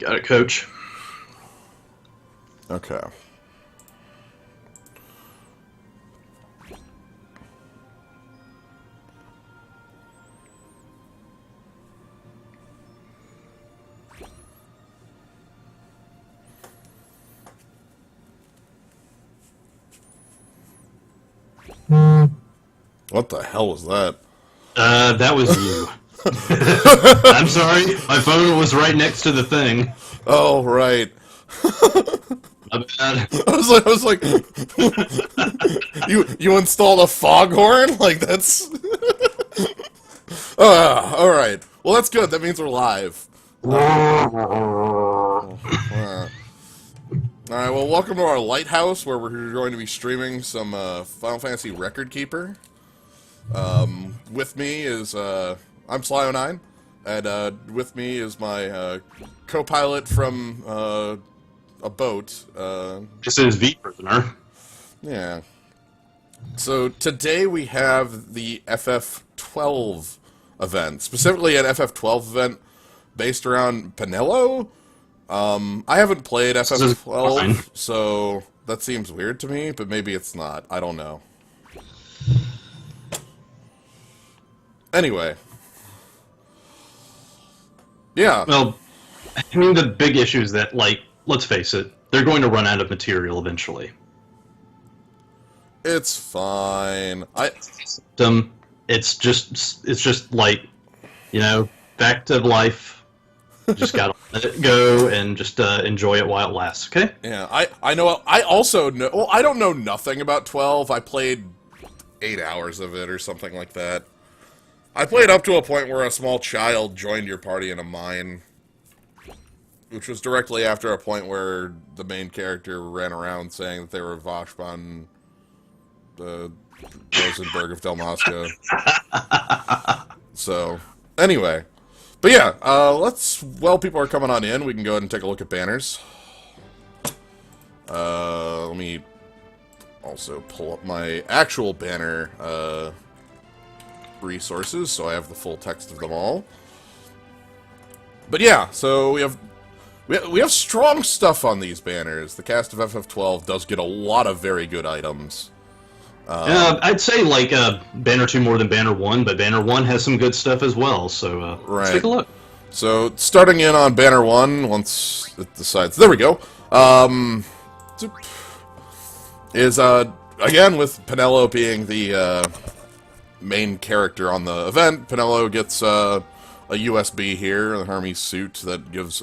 Got it, Coach. Okay. What the hell was that? That was you. I'm sorry, my phone was right next to the thing. Oh, right. My bad. I was like, you installed a foghorn? Like, that's... all right. Well, that's good. That means we're live. Alright, well, welcome to our lighthouse, where we're going to be streaming some Final Fantasy Record Keeper. With me is, I'm Sly09, and with me is my co-pilot from a boat. This is Vprisoner. Yeah. So today we have the FF12 event, specifically an FF12 event based around Penelo. I haven't played FF12, so that seems weird to me, but maybe it's not. I don't know. Anyway. Yeah. Well, I mean, the big issue is that, like, let's face it, they're going to run out of material eventually. It's fine. It's just like, you know, back to life. Just gotta let it go and just enjoy it while it lasts, okay? Yeah, I know. I also know. Well, I don't know nothing about 12. I played 8 hours of it or something like that. I played up to a point where a small child joined your party in a mine, which was directly after a point where the main character ran around saying that they were Vashpan, the Rosenberg of Dalmasca. So, anyway. But yeah, while people are coming on in, we can go ahead and take a look at banners. Let me also pull up my actual banner, resources, so I have the full text of them all. But yeah, so we have strong stuff on these banners. The cast of FF12 does get a lot of very good items. I'd say, like, Banner 2 more than Banner 1, but Banner 1 has some good stuff as well, so let's take a look. So, starting in on Banner 1, once it decides... There we go! Is, again, with Penelo being the main character on the event, Penelo gets a USB here, the Hermes suit, that gives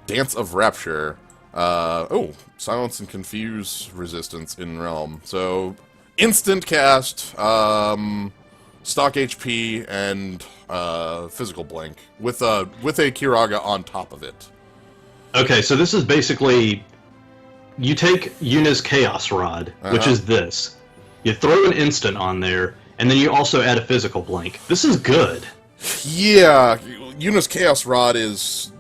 Dance of Rapture. Silence and Confuse resistance in Realm. So, instant cast, stock HP, and physical blink, with a Kiraga on top of it. Okay, so this is basically... You take Yuna's Chaos Rod, which is this. You throw an instant on there, and then you also add a physical blink. This is good. Yeah, Yuna's Chaos Rod is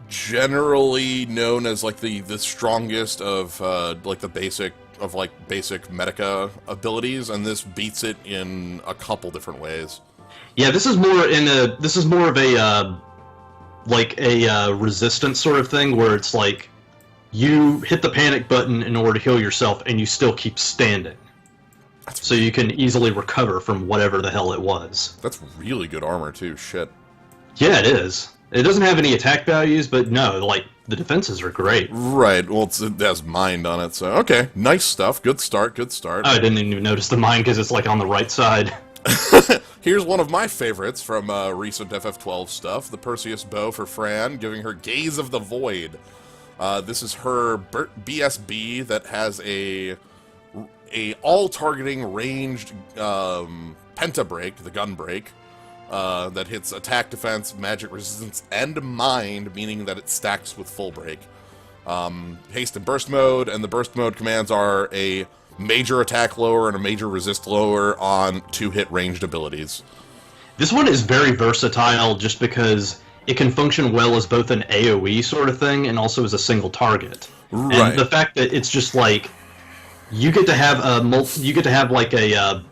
generally known as like the strongest of like the basic Medica abilities, and this beats it in a couple different ways. Yeah, this is more of a like a resistance sort of thing, where it's like you hit the panic button in order to heal yourself, and you still keep standing, so you can easily recover from whatever the hell it was. That's really good armor too. Shit. Yeah, it is. It doesn't have any attack values, but no, like, the defenses are great. Right, well, it has mind on it, so, okay. Nice stuff, good start, good start. Oh, I didn't even notice the mind, because it's, like, on the right side. Here's one of my favorites from recent FF12 stuff, the Perseus bow for Fran, giving her Gaze of the Void. This is her BSB that has a all-targeting ranged penta break, the gun break. That hits attack, defense, magic resistance, and mind, meaning that it stacks with full break. Haste and burst mode, and the burst mode commands are a major attack lower and a major resist lower on 2-hit ranged abilities. This one is very versatile just because it can function well as both an AoE sort of thing and also as a single target. Right. And the fact that it's just like you get to have like a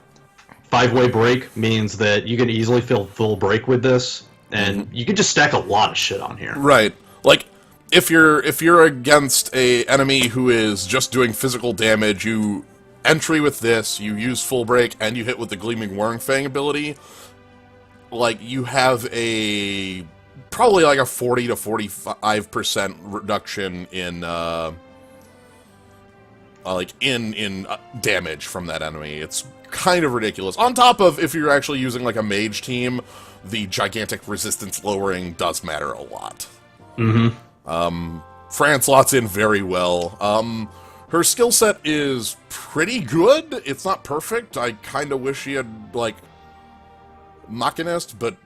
5-way break means that you can easily fill full break with this. and you can just stack a lot of shit on here. Right. Like, if you're against a enemy who is just doing physical damage, you entry with this, you use full break, and you hit with the Gleaming Wurmfang ability, like, you have probably like a 40 to 45% reduction in damage from that enemy. It's kind of ridiculous. On top of, if you're actually using like a mage team, the gigantic resistance lowering does matter a lot. Fran slots in very well. Her skill set is pretty good. It's not perfect. I kind of wish she had, like, Machinist, but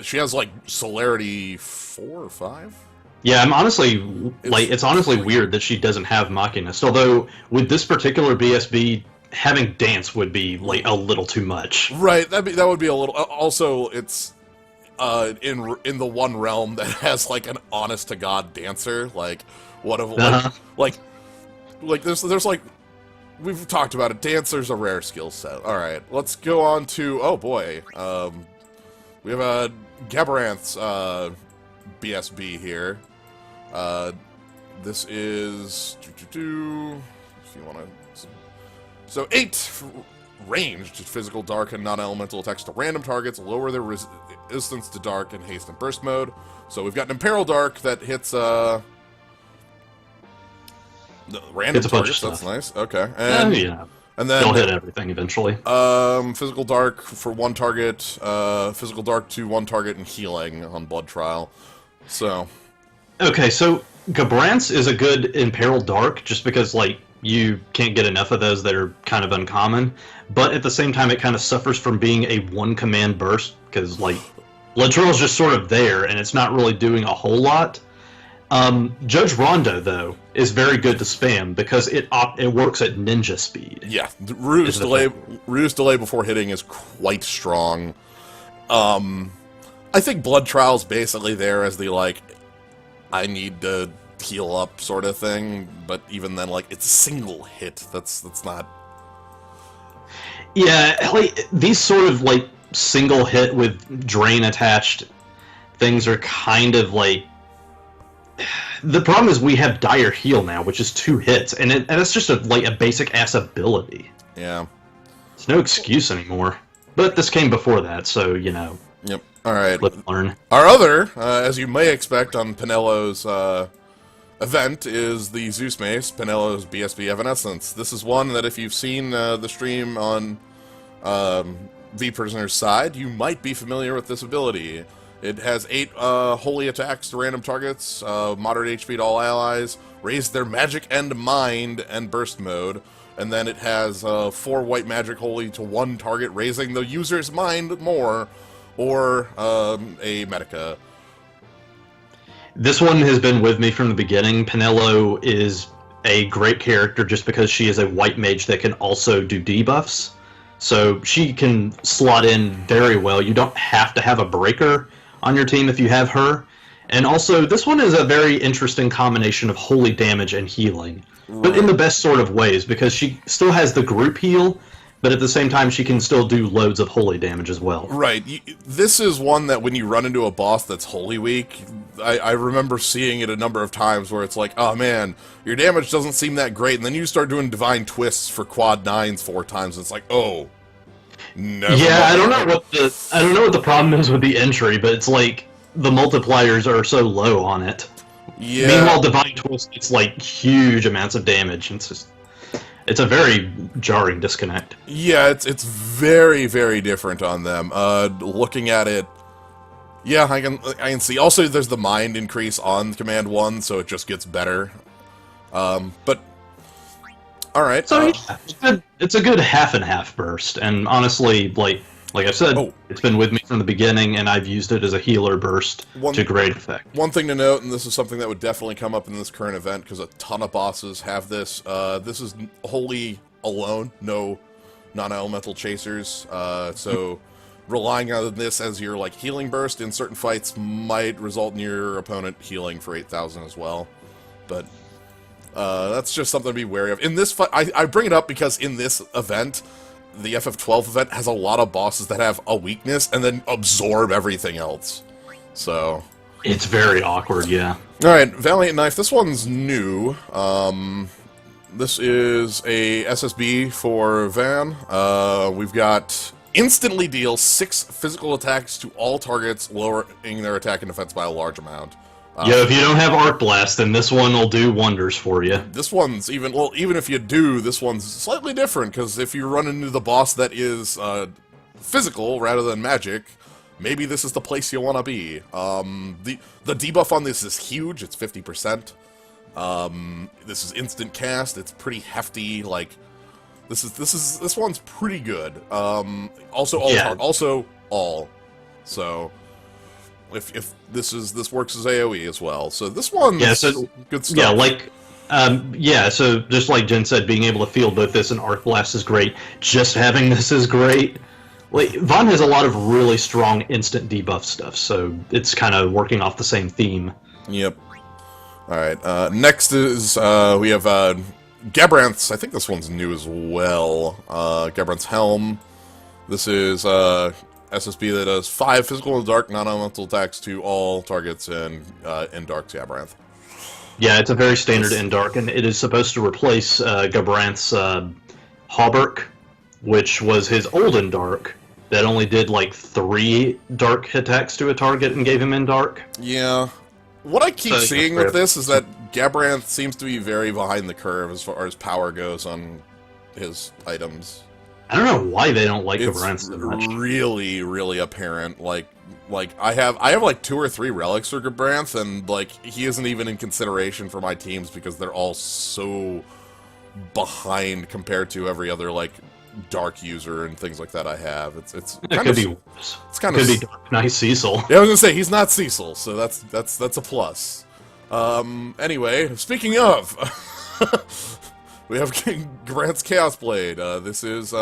she has, like, Celerity 4 or 5? Yeah, I'm honestly, it's honestly weird that she doesn't have Machinist, although with this particular BSB, having Dance would be, like, a little too much. Right, that would be a little... Also, it's... in the one realm that has, like, an honest-to-God dancer, like, what of, like, like, there's, like, we've talked about it, dancer's a rare skill set. Alright, let's go on to, oh boy, we have a Gabaranth's, BSB here. This is, if you want to, so 8 ranged physical dark and non-elemental attacks to random targets, lower their resistance to dark and haste and burst mode. So we've got an Imperil Dark that hits random targets. That's nice. Okay, and and then they'll hit everything eventually. Physical Dark for 1 target, Physical Dark to 1 target and healing on Blood Trial. So okay, so Gabrance is a good Imperil Dark just because, like, you can't get enough of those that are kind of uncommon, but at the same time it kind of suffers from being a 1-command burst, because, like, Blood Trail's just sort of there, and it's not really doing a whole lot. Judge Rondo, though, is very good to spam, because it works at ninja speed. Yeah, Ruse delay before hitting is quite strong. I think Blood Trial's basically there as the, like, I need to heal up sort of thing, but even then, like, it's a single hit. That's not... Yeah, like, these sort of, like, single hit with drain attached things are kind of, like... The problem is we have Dire Heal now, which is 2 hits, and it's just a basic-ass ability. Yeah. It's no excuse anymore. But this came before that, so, you know... Yep, alright. Learn. Our other, as you may expect on Penelo's, event is the Zeus Mace, Penelo's BSB Evanescence. This is one that if you've seen the stream on Vprisoner's side, you might be familiar with this ability. It has 8 holy attacks to random targets, moderate HP to all allies, raise their magic and mind and burst mode, and then it has 4 white magic holy to 1 target, raising the user's mind more, or a Medica. This one has been with me from the beginning. Penelo is a great character just because she is a white mage that can also do debuffs. So she can slot in very well. You don't have to have a breaker on your team if you have her. And also, this one is a very interesting combination of holy damage and healing. Right. But in the best sort of ways, because she still has the group heal, but at the same time she can still do loads of holy damage as well. Right. This is one that when you run into a boss that's holy weak, I remember seeing it a number of times where it's like, oh man, your damage doesn't seem that great, and then you start doing divine twists for quad 9s 4 times, and it's like, oh, never mind. I don't know what the problem is with the entry, but it's like the multipliers are so low on it. Yeah. Meanwhile, divine twist, it's like huge amounts of damage. It's a very jarring disconnect. Yeah, it's very, very different on them. Looking at it, yeah, I can see. Also, there's the mind increase on Command 1, so it just gets better. But all right. So it's a good half and half burst, and honestly, like I said, it's been with me from the beginning, and I've used it as a healer burst to great effect. One thing to note, and this is something that would definitely come up in this current event, because a ton of bosses have this. This is wholly alone, no non-elemental chasers. So relying on this as your like healing burst in certain fights might result in your opponent healing for 8,000 as well. But that's just something to be wary of. In this fight, I bring it up because in this event, the FF12 event has a lot of bosses that have a weakness and then absorb everything else. So... It's very awkward, yeah. Alright, Valiant Knife. This one's new. This is a SSB for Van. We've got instantly deal 6 physical attacks to all targets, lowering their attack and defense by a large amount. Yeah, if you don't have Arc Blast, then this one will do wonders for you. This one's even, well, even if you do, this one's slightly different, because if you run into the boss that is physical rather than magic, maybe this is the place you want to be. The debuff on this is huge, it's 50%. This is instant cast, it's pretty hefty, like, this one's pretty good. Also all. So... If this works as AoE as well, so this one's good stuff. Yeah, like so just like Jen said, being able to field both this and Arc Blast is great. Just having this is great. Like Vaughn has a lot of really strong instant debuff stuff, so it's kind of working off the same theme. Yep. All right. Next is we have Gabranth's. I think this one's new as well. Gabranth's Helm. This is SSB that does 5 physical and dark non-elemental attacks to all targets in Dark Gabranth. Yeah, it's a very standard in Dark, and it is supposed to replace Gabranth's Hauberk, which was his old in Dark, that only did like 3 dark attacks to a target and gave him in Dark. Yeah. What I keep seeing with this is that Gabranth seems to be very behind the curve as far as power goes on his items. I don't know why they don't like Gabranth so much. It's really, really apparent. Like I have like 2 or 3 relics for Gabranth, and like he isn't even in consideration for my teams because they're all so behind compared to every other like dark user and things like that I have. It's kind of could be Dark Knight Cecil. Yeah, I was gonna say he's not Cecil, so that's a plus. Anyway, speaking of. We have Gabranth's Chaos Blade. This is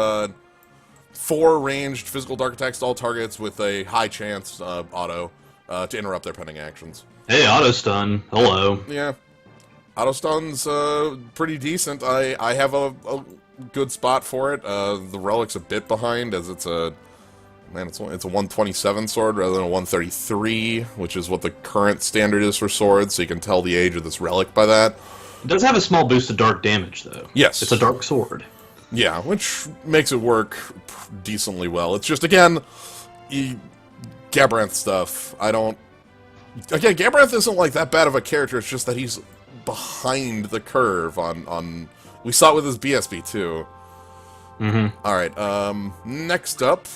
4 ranged physical dark attacks to all targets with a high chance auto to interrupt their pending actions. Hey, auto stun. Hello. Yeah, auto stun's pretty decent. I have a good spot for it. The relic's a bit behind as it's a 127 sword rather than a 133, which is what the current standard is for swords. So you can tell the age of this relic by that. It does have a small boost to dark damage, though. Yes. It's a dark sword. Yeah, which makes it work decently well. It's just, again, Gabranth stuff. Again, Gabranth isn't, like, that bad of a character. It's just that he's behind the curve on... We saw it with his BSB, too. Mm-hmm. Alright, next up...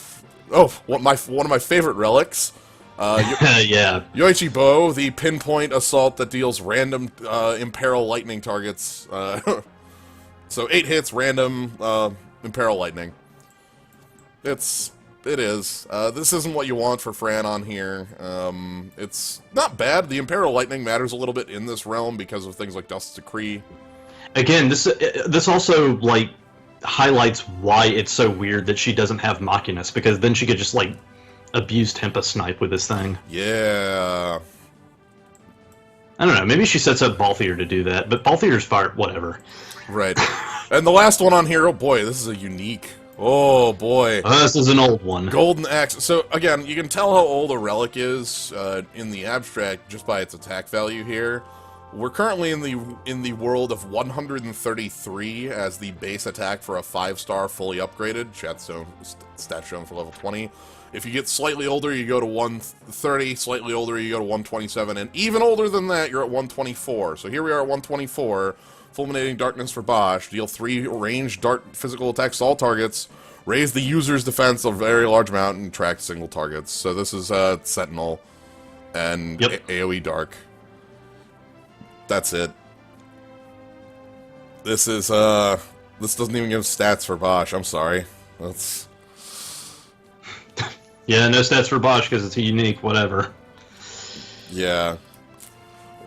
Oh, one of my favorite relics... yeah. Yoichi Bow, the pinpoint assault that deals random Imperil Lightning targets. So 8 hits, random Imperil Lightning. It is. This isn't what you want for Fran on here. It's not bad. The Imperil Lightning matters a little bit in this realm because of things like Dust's Decree. Again, this also, like, highlights why it's so weird that she doesn't have Machinus, because then she could just, like, abuse Tempest Snipe with this thing. Yeah. I don't know, maybe she sets up Balthier to do that, but Balthier's fire, whatever. Right. And the last one on here, oh boy, this is a unique. Oh boy. This is an old one. Golden Axe. So again, you can tell how old a relic is in the abstract just by its attack value here. We're currently in the world of 133 as the base attack for a 5-star fully upgraded stat shown for level 20. If you get slightly older, you go to 130, slightly older, you go to 127, and even older than that, you're at 124. So here we are at 124, Fulminating Darkness for Bosch, deal 3 ranged dark physical attacks to all targets, raise the user's defense a very large amount, and track single targets. So this is Sentinel and AoE Dark. That's it. This is, this doesn't even give stats for Bosch, I'm sorry. That's... Yeah, no stats for Bosch because it's a unique, whatever. Yeah.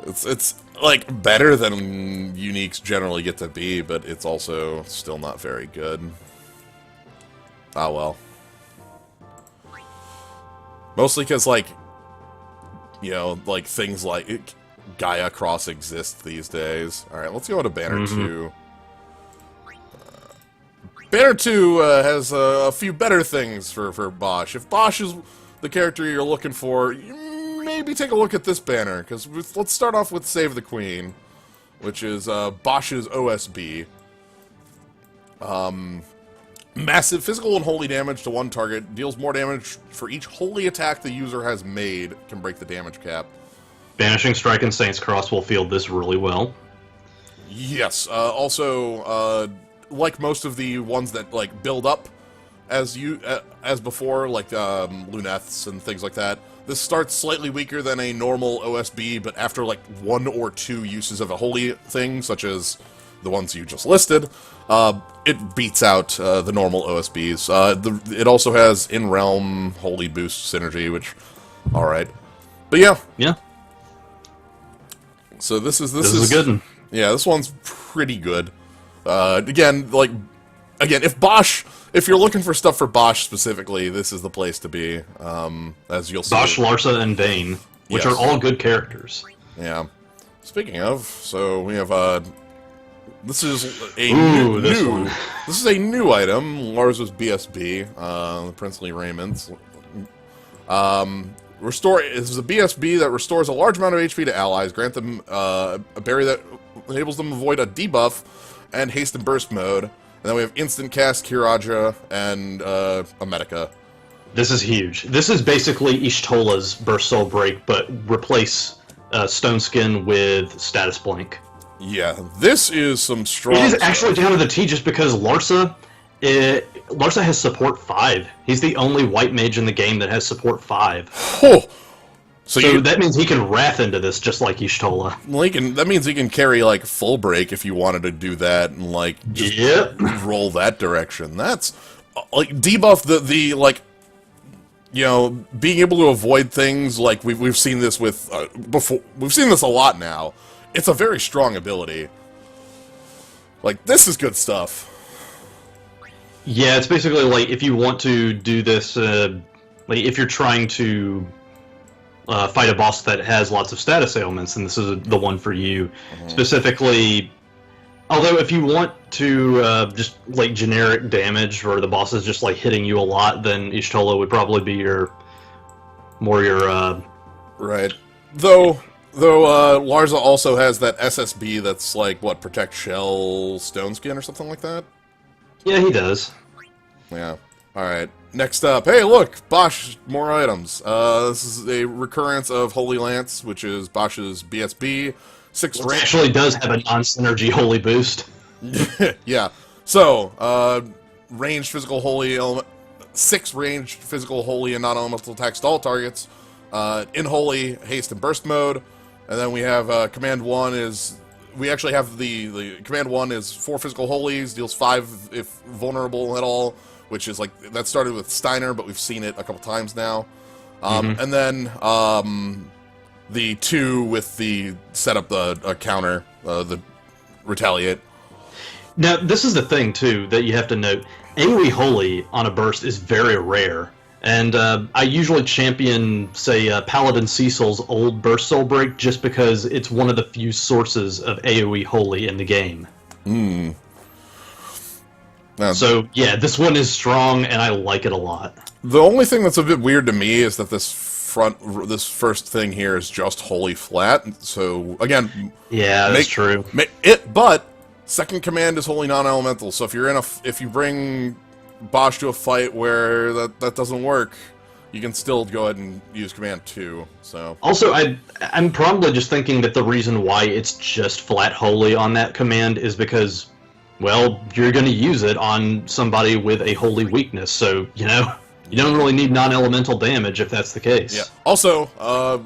It's like, better than uniques generally get to be, but it's also still not very good. Ah, well. Mostly because, like, you know, like, things like Gaia Cross exist these days. Alright, let's go to Banner 2. Banner 2 has a few better things for Bosch. If Bosch is the character you're looking for, maybe take a look at this banner, because let's start off with Save the Queen, which is Bosch's OSB. Massive physical and holy damage to one target, deals more damage for each holy attack the user has made, can break the damage cap. Banishing Strike and Saint's Cross will field this really well. Yes, also, like most of the ones that, like, build up as before, like, Luneths and things like that, this starts slightly weaker than a normal OSB, but after, like, 1 or 2 uses of a holy thing, such as the ones you just listed, it beats out the normal OSBs. It also has in-realm holy boost synergy, which, alright. But yeah. Yeah. So this is a good one. Yeah, this one's pretty good. Again, if you're looking for stuff for Bosch specifically, this is the place to be, as you'll see. Bosch, Larsa, and Vayne, which are all good characters. Yeah. Speaking of, so we have, this is a this is a new item, Larsa's BSB, the Princely Raiments. This is a BSB that restores a large amount of HP to allies, grant them a berry that enables them to avoid a debuff, and haste and burst mode. And then we have instant cast, Kiraja, and a Medica. This is huge. This is basically Ishtola's Burst Soul Break, but replace Stone Skin with Status Blink. Yeah, this is some strong It is stuff. actually down to the T just because Larsa has support 5. He's the only white mage in the game that has support 5. Oh. So that means he can wrath into this just like Y'shtola. Well, that means he can carry, like, full break if you wanted to do that and, like, just roll that direction. That's, like, debuff the like, you know, being able to avoid things, like, we've seen this with, before. We've seen this a lot now. It's a very strong ability. Like, this is good stuff. Yeah, it's basically like if you want to do this, like if you're trying to fight a boss that has lots of status ailments, and this is the one for you. Specifically, although if you want to just like generic damage where the boss is just like hitting you a lot, then Y'shtola would probably be your right. Though Larsa also has that SSB that's like what, protect shell stone skin or something like that. Yeah, he does. Yeah. Alright. Next up, hey look! Bosch, more items. This is a recurrence of Holy Lance, which is Bosch's BSB. 6 range. Actually does have a non-synergy holy boost. Yeah. So, ranged physical holy element. 6 ranged physical holy and non-elemental attacks to all targets. In holy, haste and burst mode. And then we have command 1 is... We actually have the command 1 is 4 physical holies, deals 5 if vulnerable at all, which is like, that started with Steiner, but we've seen it a couple times now. And then the 2 with the setup, the counter, the retaliate. Now, this is the thing, too, that you have to note. AoE Holy on a burst is very rare. And I usually champion, say, Paladin Cecil's old Burst Soul Break just because it's one of the few sources of AoE Holy in the game. So, yeah, this one is strong, and I like it a lot. The only thing that's a bit weird to me is that this first thing here is just Holy Flat. So, again... Yeah, that's true. But, second command is Holy Non-Elemental, so if you bring Bosch to a fight where that doesn't work, you can still go ahead and use command 2, so... Also, I'm probably just thinking that the reason why it's just flat holy on that command is because, well, you're going to use it on somebody with a holy weakness, so, you know, you don't really need non-elemental damage if that's the case. Yeah. Also,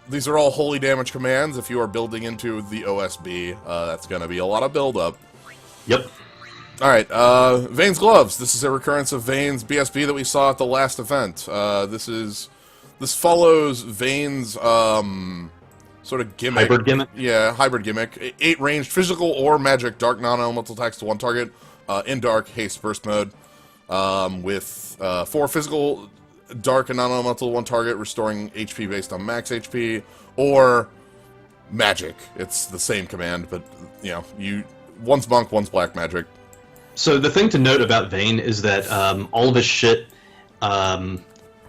these are all holy damage commands. If you are building into the OSB, that's going to be a lot of build-up. Yep. Alright, Vayne's Gloves. This is a recurrence of Vayne's BSB that we saw at the last event. This follows Vayne's, sort of gimmick. Hybrid gimmick? Yeah, hybrid gimmick. 8 ranged physical or magic dark non-elemental attacks to one target, in dark, haste, burst mode, with 4 physical dark and non-elemental to one target, restoring HP based on max HP, or magic. It's the same command, but, you know, one's monk, one's black magic. So the thing to note about Vayne is that all of his shit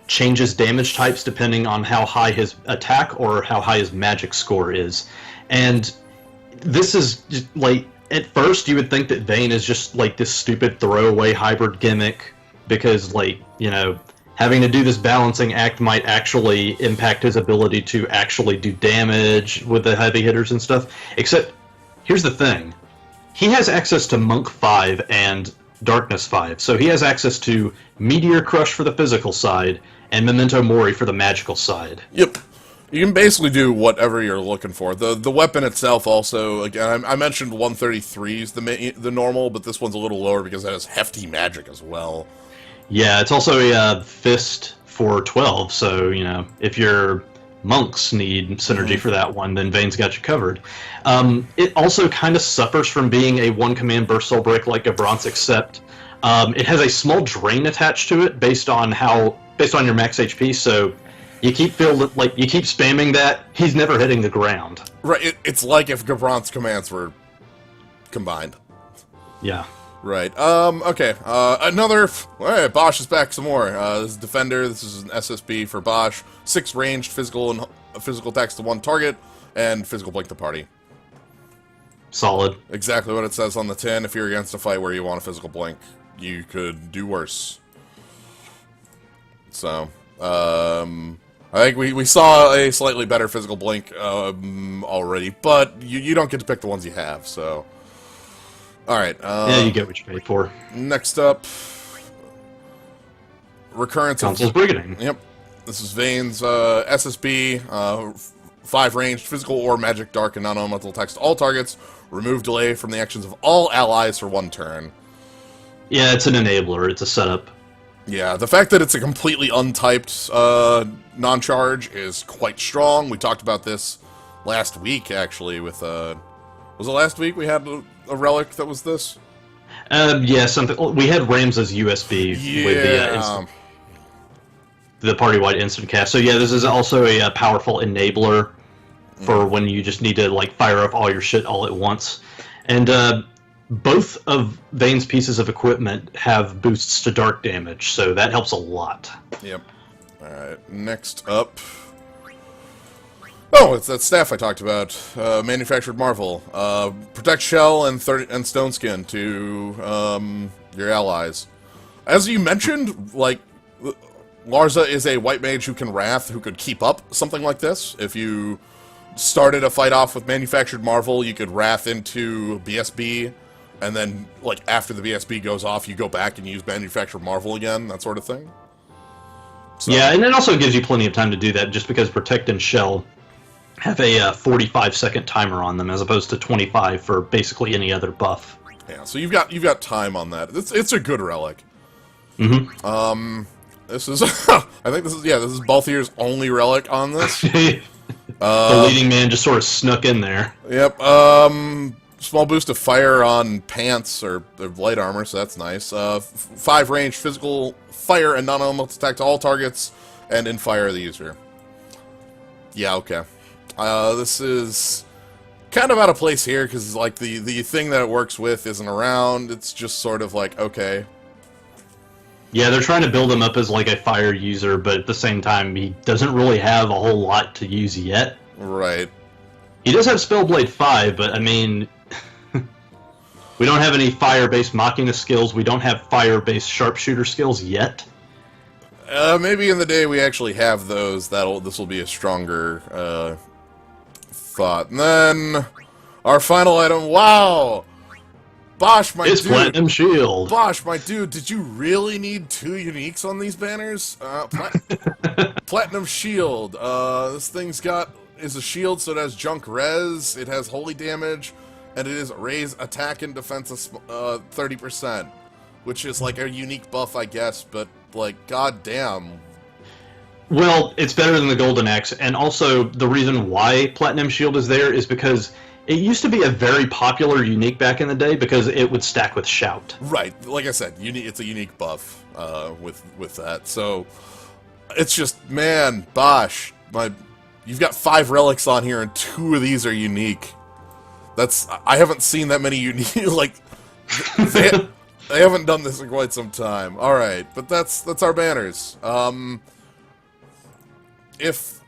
changes damage types depending on how high his attack or how high his magic score is. And this is just, like, at first you would think that Vayne is just like this stupid throwaway hybrid gimmick because, like, you know, having to do this balancing act might actually impact his ability to actually do damage with the heavy hitters and stuff. Except, here's the thing. He has access to Monk 5 and Darkness 5, so he has access to Meteor Crush for the physical side and Memento Mori for the magical side. Yep. You can basically do whatever you're looking for. The weapon itself also, again, I mentioned 133's the normal, but this one's a little lower because it has hefty magic as well. Yeah, it's also a fist for 12, so, you know, if your monks need synergy for that one, then Vayne's got you covered. It also kind of suffers from being a one-command burst soul break like Gabronce, except it has a small drain attached to it based on your max HP, so you keep spamming that, he's never hitting the ground. Right, it's like if Gabronce's commands were combined. Yeah. Right. Okay. Another. Alright, Bosch is back some more. This is Defender. This is an SSB for Bosch. 6 ranged physical and physical attacks to 1 target, and physical blink the party. Solid. Exactly what it says on the tin. If you're against a fight where you want a physical blink, you could do worse. So, I think we saw a slightly better physical blink already, but you don't get to pick the ones you have, so. Alright. Yeah, you get what you paid for. Next up, Recurrence Console's Brigading. Yep. This is Vayne's SSB, 5 ranged, physical or magic, dark, and non-elemental attacks to all targets. Remove delay from the actions of all allies for 1 turn. Yeah, it's an enabler. It's a setup. Yeah, the fact that it's a completely untyped non-charge is quite strong. We talked about this last week, actually, with... was it last week we had a relic that was this? Yeah, something. We had Rams's USB with the party-wide instant cast. So yeah, this is also a powerful enabler for when you just need to like fire up all your shit all at once. And both of Vayne's pieces of equipment have boosts to dark damage, so that helps a lot. Yep. All right. Next up. Oh, it's that staff I talked about. Manufactured Marvel. Protect Shell and Stone Skin to your allies. As you mentioned, like, Larza is a white mage who can Wrath, who could keep up something like this. If you started a fight off with Manufactured Marvel, you could Wrath into BSB, and then, like, after the BSB goes off, you go back and use Manufactured Marvel again, that sort of thing. So, yeah, and it also gives you plenty of time to do that, just because Protect and Shell have a 45-second timer on them, as opposed to 25 for basically any other buff. Yeah, so you've got time on that. It's a good relic. Mm-hmm. This is I think this is Balthier's only relic on this. The leading man just sort of snuck in there. Yep. Small boost of fire on pants or light armor, so that's nice. 5 range physical fire and non-elemental attack to all targets, and in fire the user. Yeah, okay. This is kind of out of place here, because like the thing that it works with isn't around. It's just sort of like, okay. Yeah, they're trying to build him up as like a fire user, but at the same time, he doesn't really have a whole lot to use yet. Right. He does have Spellblade 5, but I mean, we don't have any fire-based Machina skills. We don't have fire-based sharpshooter skills yet. Maybe in the day we actually have those, this will be a stronger thought. And then our final item. Wow, Bosch, my dude. It's Platinum Shield. Bosch, my dude. Did you really need 2 uniques on these banners? Platinum Shield. This thing's is a shield, so it has junk res. It has holy damage, and it is raise attack and defense 30%, which is like a unique buff, I guess. But like, goddamn. Well, it's better than the Golden Axe, and also the reason why Platinum Shield is there is because it used to be a very popular unique back in the day because it would stack with Shout. Right, like I said, it's a unique buff with that. So it's just, man, Bosch, you've got 5 relics on here, and 2 of these are unique. I haven't seen that many unique. Like, they haven't done this in quite some time. All right, but that's our banners. if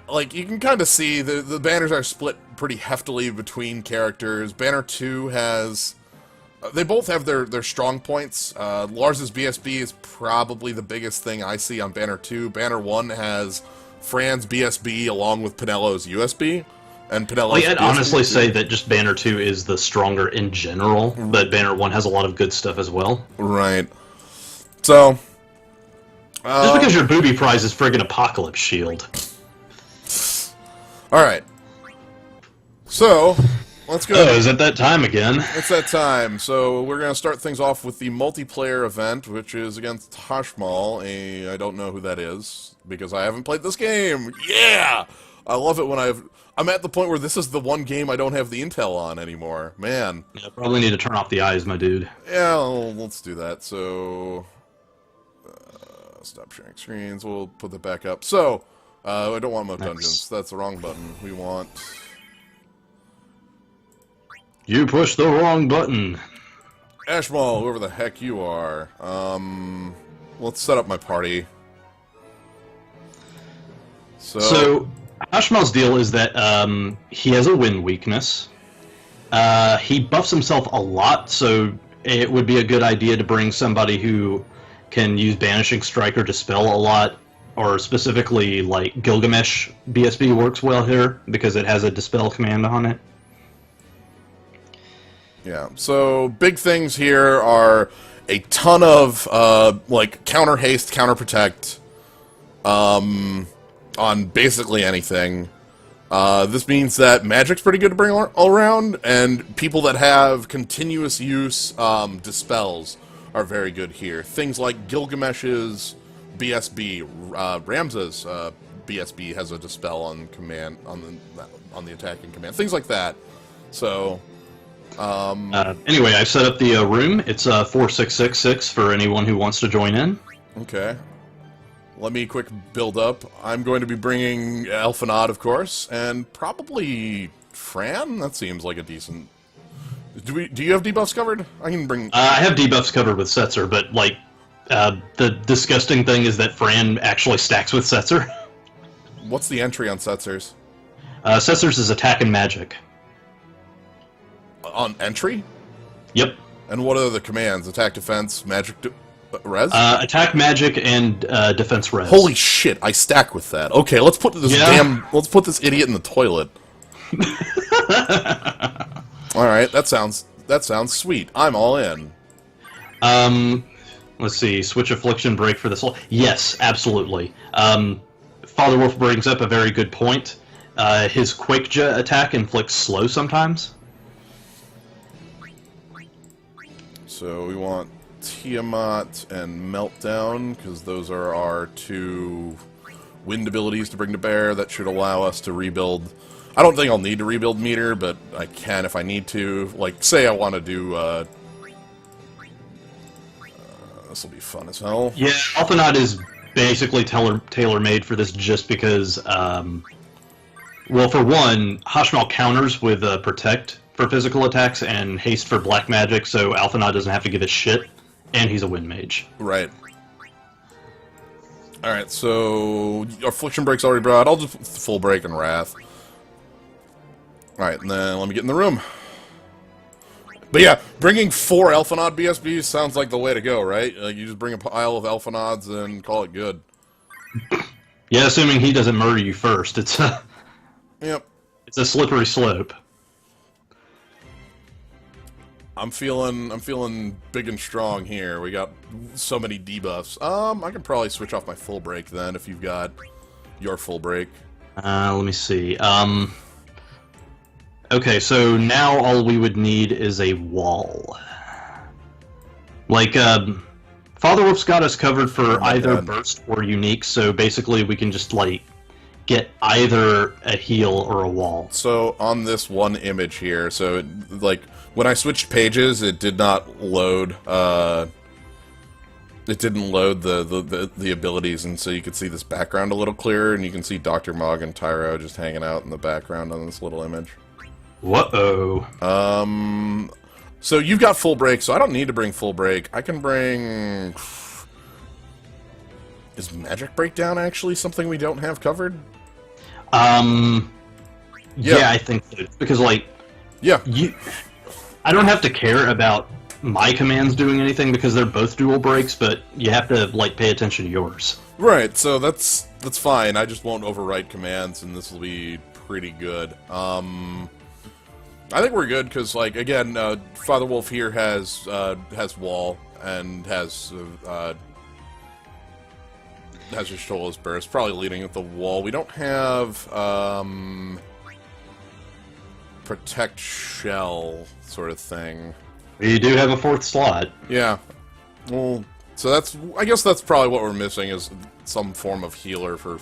like you can kind of see the banners are split pretty heftily between characters. Banner 2 has they both have their strong points. Lars's BSB is probably the biggest thing I see on Banner 2. Banner 1 has Fran's BSB along with Penelo's USB. And Penelo's I'd honestly say that just Banner 2 is the stronger in general, but Banner 1 has a lot of good stuff as well. Right. So... just because your booby prize is friggin' Apocalypse Shield. Alright. So, let's go. Oh, is it that time again? It's that time. So, we're going to start things off with the multiplayer event, which is against Hashmal. I don't know who that is, because I haven't played this game. Yeah! I love it when I'm at the point where this is the one game I don't have the intel on anymore. Man. Yeah, probably need to turn off the eyes, my dude. Yeah, well, let's do that. So, stop sharing screens. We'll put that back up. So, I don't want Moat Dungeons. That's the wrong button. We want... You pushed the wrong button. Ashmal, whoever the heck you are. Let's set up my party. So Ashmal's deal is that he has a wind weakness. He buffs himself a lot, so it would be a good idea to bring somebody who can use Banishing Strike or Dispel a lot, or specifically, like, Gilgamesh BSB works well here, because it has a Dispel command on it. Yeah, so big things here are a ton of, like, counter haste, counter protect, on basically anything. This means that magic's pretty good to bring all around, and people that have continuous use dispels are very good here. Things like Gilgamesh's BSB, Ramza's BSB has a dispel on command on the attacking command. Things like that. So. Anyway, I've set up the room. It's 4666 for anyone who wants to join in. Okay. Let me quick build up. I'm going to be bringing Elfanod, of course, and probably Fran? That seems like a decent... Do you have debuffs covered? I can bring... I have debuffs covered with Setzer, but, like, the disgusting thing is that Fran actually stacks with Setzer. What's the entry on Setzer's? Setzer's is attack and magic. On entry? Yep. And what are the commands? Attack, defense, magic, res? Attack, magic, and defense res. Holy shit! I stack with that. Okay, let's put this let's put this idiot in the toilet. All right, that sounds sweet. I'm all in. Let's see. Switch affliction break for this whole. Yes, absolutely. Father Wolf brings up a very good point. His Quakeja attack inflicts slow sometimes. So we want Tiamat and Meltdown, because those are our two wind abilities to bring to bear that should allow us to rebuild. I don't think I'll need to rebuild meter, but I can if I need to. Like, say I want to do... this will be fun as hell. Yeah, Alphanod is basically tailor-made for this just because, well, for one, Hashmal counters with Protect for physical attacks and haste for black magic, so Alphanod doesn't have to give a shit, and he's a wind mage. Right. Alright, so Affliction Break's already brought. I'll just full break and Wrath. Alright, and then let me get in the room. But yeah, bringing 4 Elfanod BSBs sounds like the way to go, right? You just bring a pile of Elfanods and call it good. Yeah, assuming he doesn't murder you first. It's a... Yep. It's a slippery slope. I'm feeling big and strong here. We got so many debuffs. I can probably switch off my full break then if you've got your full break. Let me see. Okay, so now all we would need is a wall. Like, Father Wolf's got us covered for either burst or unique, so basically we can just, like, get either a heal or a wall. So, on this one image here, so, like, when I switched pages, it did not load, it didn't load the abilities, and so you could see this background a little clearer, and you can see Dr. Mog and Tyro just hanging out in the background on this little image. Whoa. So you've got full break, so I don't need to bring full break. I can bring... Is Magic Breakdown actually something we don't have covered? Yeah, I think so. Because, like, Yeah. I don't have to care about my commands doing anything because they're both dual breaks, but you have to, like, pay attention to yours. Right, so that's fine. I just won't overwrite commands, and this will be pretty good. I think we're good, because, like, again, Father Wolf here has Wall, and has Y'shtola's Burst, probably leading with the Wall. We don't have, Protect Shell sort of thing. You do have a 4th slot. Yeah. Well, so I guess that's probably what we're missing, is some form of healer for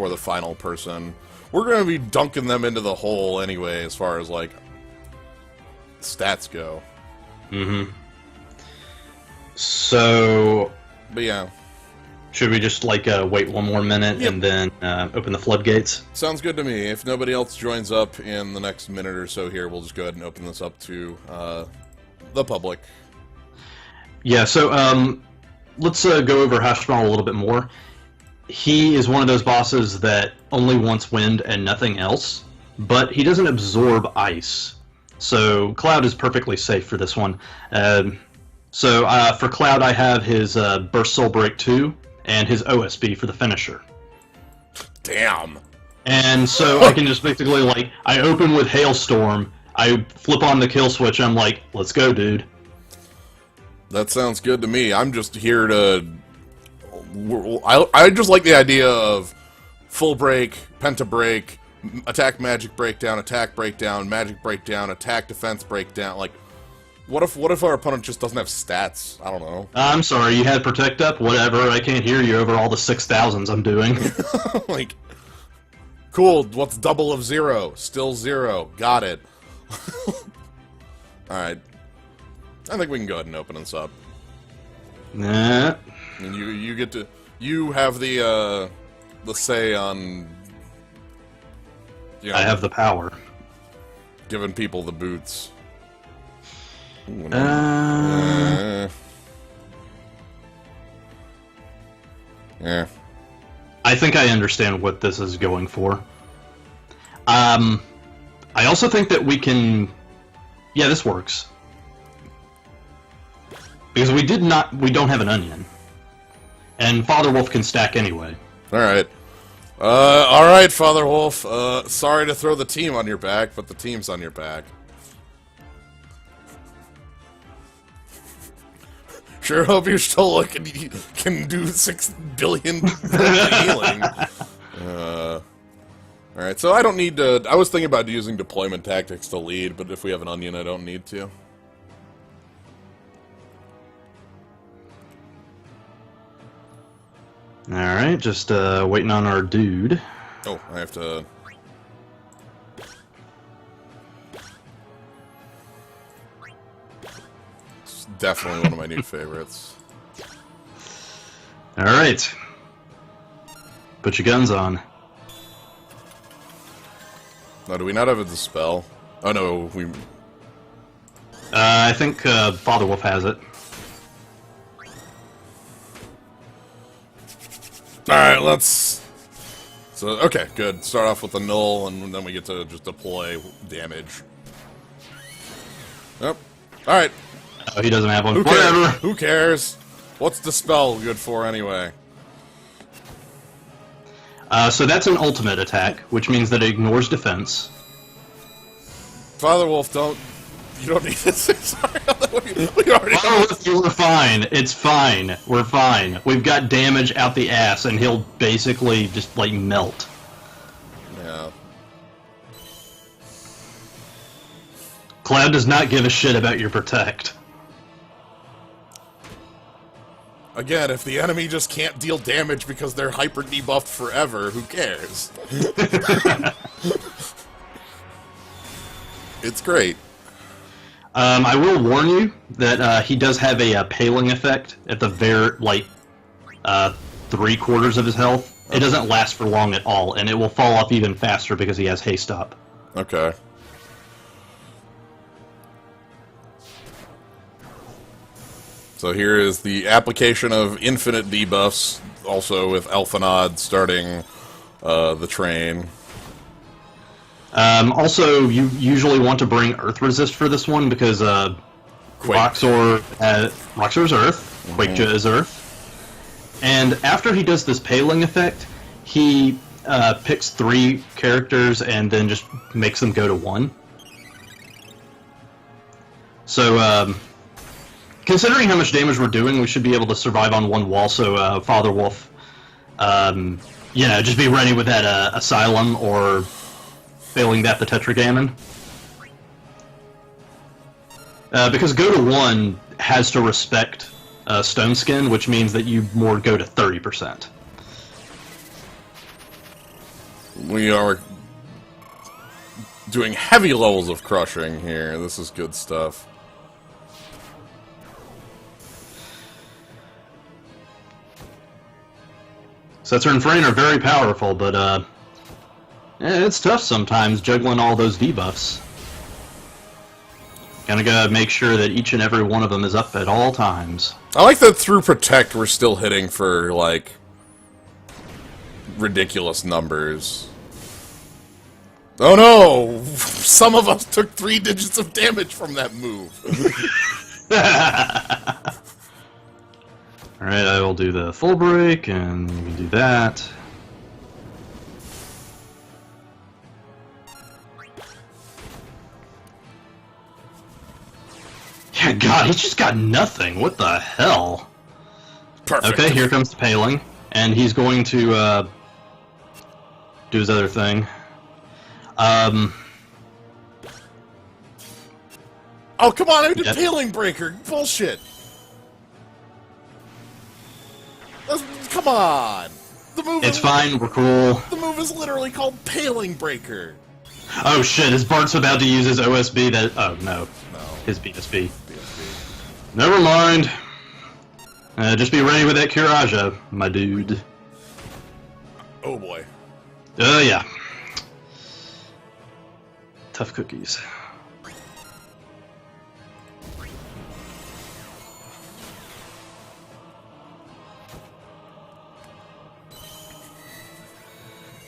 the final person. We're going to be dunking them into the hole anyway, as far as, like, stats go. Mm-hmm. So... But yeah. Should we just, like, wait one more minute and then open the floodgates? Sounds good to me. If nobody else joins up in the next minute or so here, we'll just go ahead and open this up to the public. Yeah, so let's go over Hashmal a little bit more. He is one of those bosses that only wants wind and nothing else, but he doesn't absorb ice. So Cloud is perfectly safe for this one. So for Cloud, I have his Burst Soul Break 2 and his OSB for the finisher. Damn. And so I can just basically, like, I open with Hailstorm, I flip on the kill switch, I'm like, let's go, dude. That sounds good to me. I'm just here to... I just like the idea of full break, penta break, attack magic breakdown, magic breakdown, attack defense breakdown. Like, what if our opponent just doesn't have stats? I don't know. I'm sorry, you had protect up? Whatever, I can't hear you over all the 6,000s I'm doing. Like, cool, what's double of 0? Still 0. Got it. Alright. I think we can go ahead and open this up. Nah. And you get to... You have the say on... You know, I have the power. Giving people the boots. Ooh, yeah. I think I understand what this is going for. I also think that we can... Yeah, this works. Because we don't have an onion. And Father Wolf can stack anyway. Alright. Alright, Father Wolf. Sorry to throw the team on your back, but the team's on your back. Sure hope Y'shtola can do 6 billion healing. Alright, so I don't need to... I was thinking about using deployment tactics to lead, but if we have an onion, I don't need to. Alright, just waiting on our dude. Oh, I have to... It's definitely one of my new favorites. Alright. Put your guns on. No, do we not have a dispel? Oh no, we... I think Father Wolf has it. Alright, let's... So, okay, good. Start off with the null, and then we get to just deploy damage. Yep. Alright. Oh, he doesn't have one. Who Whatever. cares? Who cares? What's Dispel good for, anyway? So that's an ultimate attack, which means that it ignores defense. Father Wolf, don't... You don't need this. Sorry, we already... Oh, we're fine. It's fine. We're fine. We've got damage out the ass, and he'll basically just, like, melt. Yeah. Cloud does not give a shit about your protect. Again, if the enemy just can't deal damage because they're hyper debuffed forever, who cares? It's great. I will warn you that he does have a paling effect at the very, like, 3/4 of his health. Okay. It doesn't last for long at all, and it will fall off even faster because he has haste up. Okay. So here is the application of infinite debuffs also with Elfanod starting the train. Also, you usually want to bring Earth Resist for this one because Roxor's Earth, Quakeja is Earth, and after he does this paling effect, he picks 3 characters and then just makes them go to 1. So, considering how much damage we're doing, we should be able to survive on 1 wall. So, Father Wolf, just be ready with that Asylum, or failing that, the Tetragammon. Because go to 1 has to respect Stone Skin, which means that you more go to 30%. We are doing heavy levels of crushing here. This is good stuff. Setzer and Frayne are very powerful, but it's tough sometimes juggling all those debuffs. Gotta make sure that each and every one of them is up at all times. I like that through Protect we're still hitting for, like, ridiculous numbers. Oh no! Some of us took 3 digits of damage from that move. Alright, I will do the full break, and we can do that. Yeah, God, he's just got nothing. What the hell? Perfect. Okay, here comes the paling, and he's going to do his other thing. Oh, come on, I did Paling Breaker! Bullshit! Come on! The move It's fine, we're cool. The move is literally called Paling Breaker! Oh shit, is Bart's about to use his OSB that... Oh, no. No. His BSB. Never mind. Just be ready with that Kiraja, my dude. Oh boy. Yeah. Tough cookies.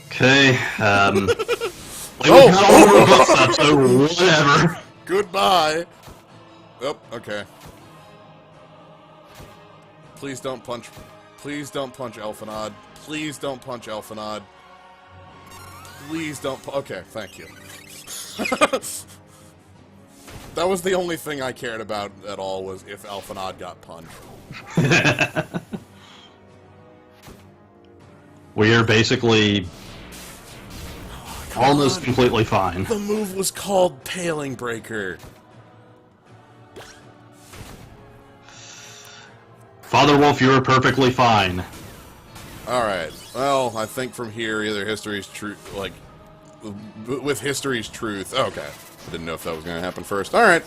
Okay, so whatever. Goodbye! Oh, okay. Please don't punch Elfanod. Please don't punch Elfanod. Please don't okay, thank you. That was the only thing I cared about at all, was if Elfanod got punched. We are basically almost completely fine. The move was called Paling Breaker. Father Wolf, you are perfectly fine. Alright, well, I think from here, either history's truth, like, with history's truth. Okay, I didn't know if that was going to happen first. Alright.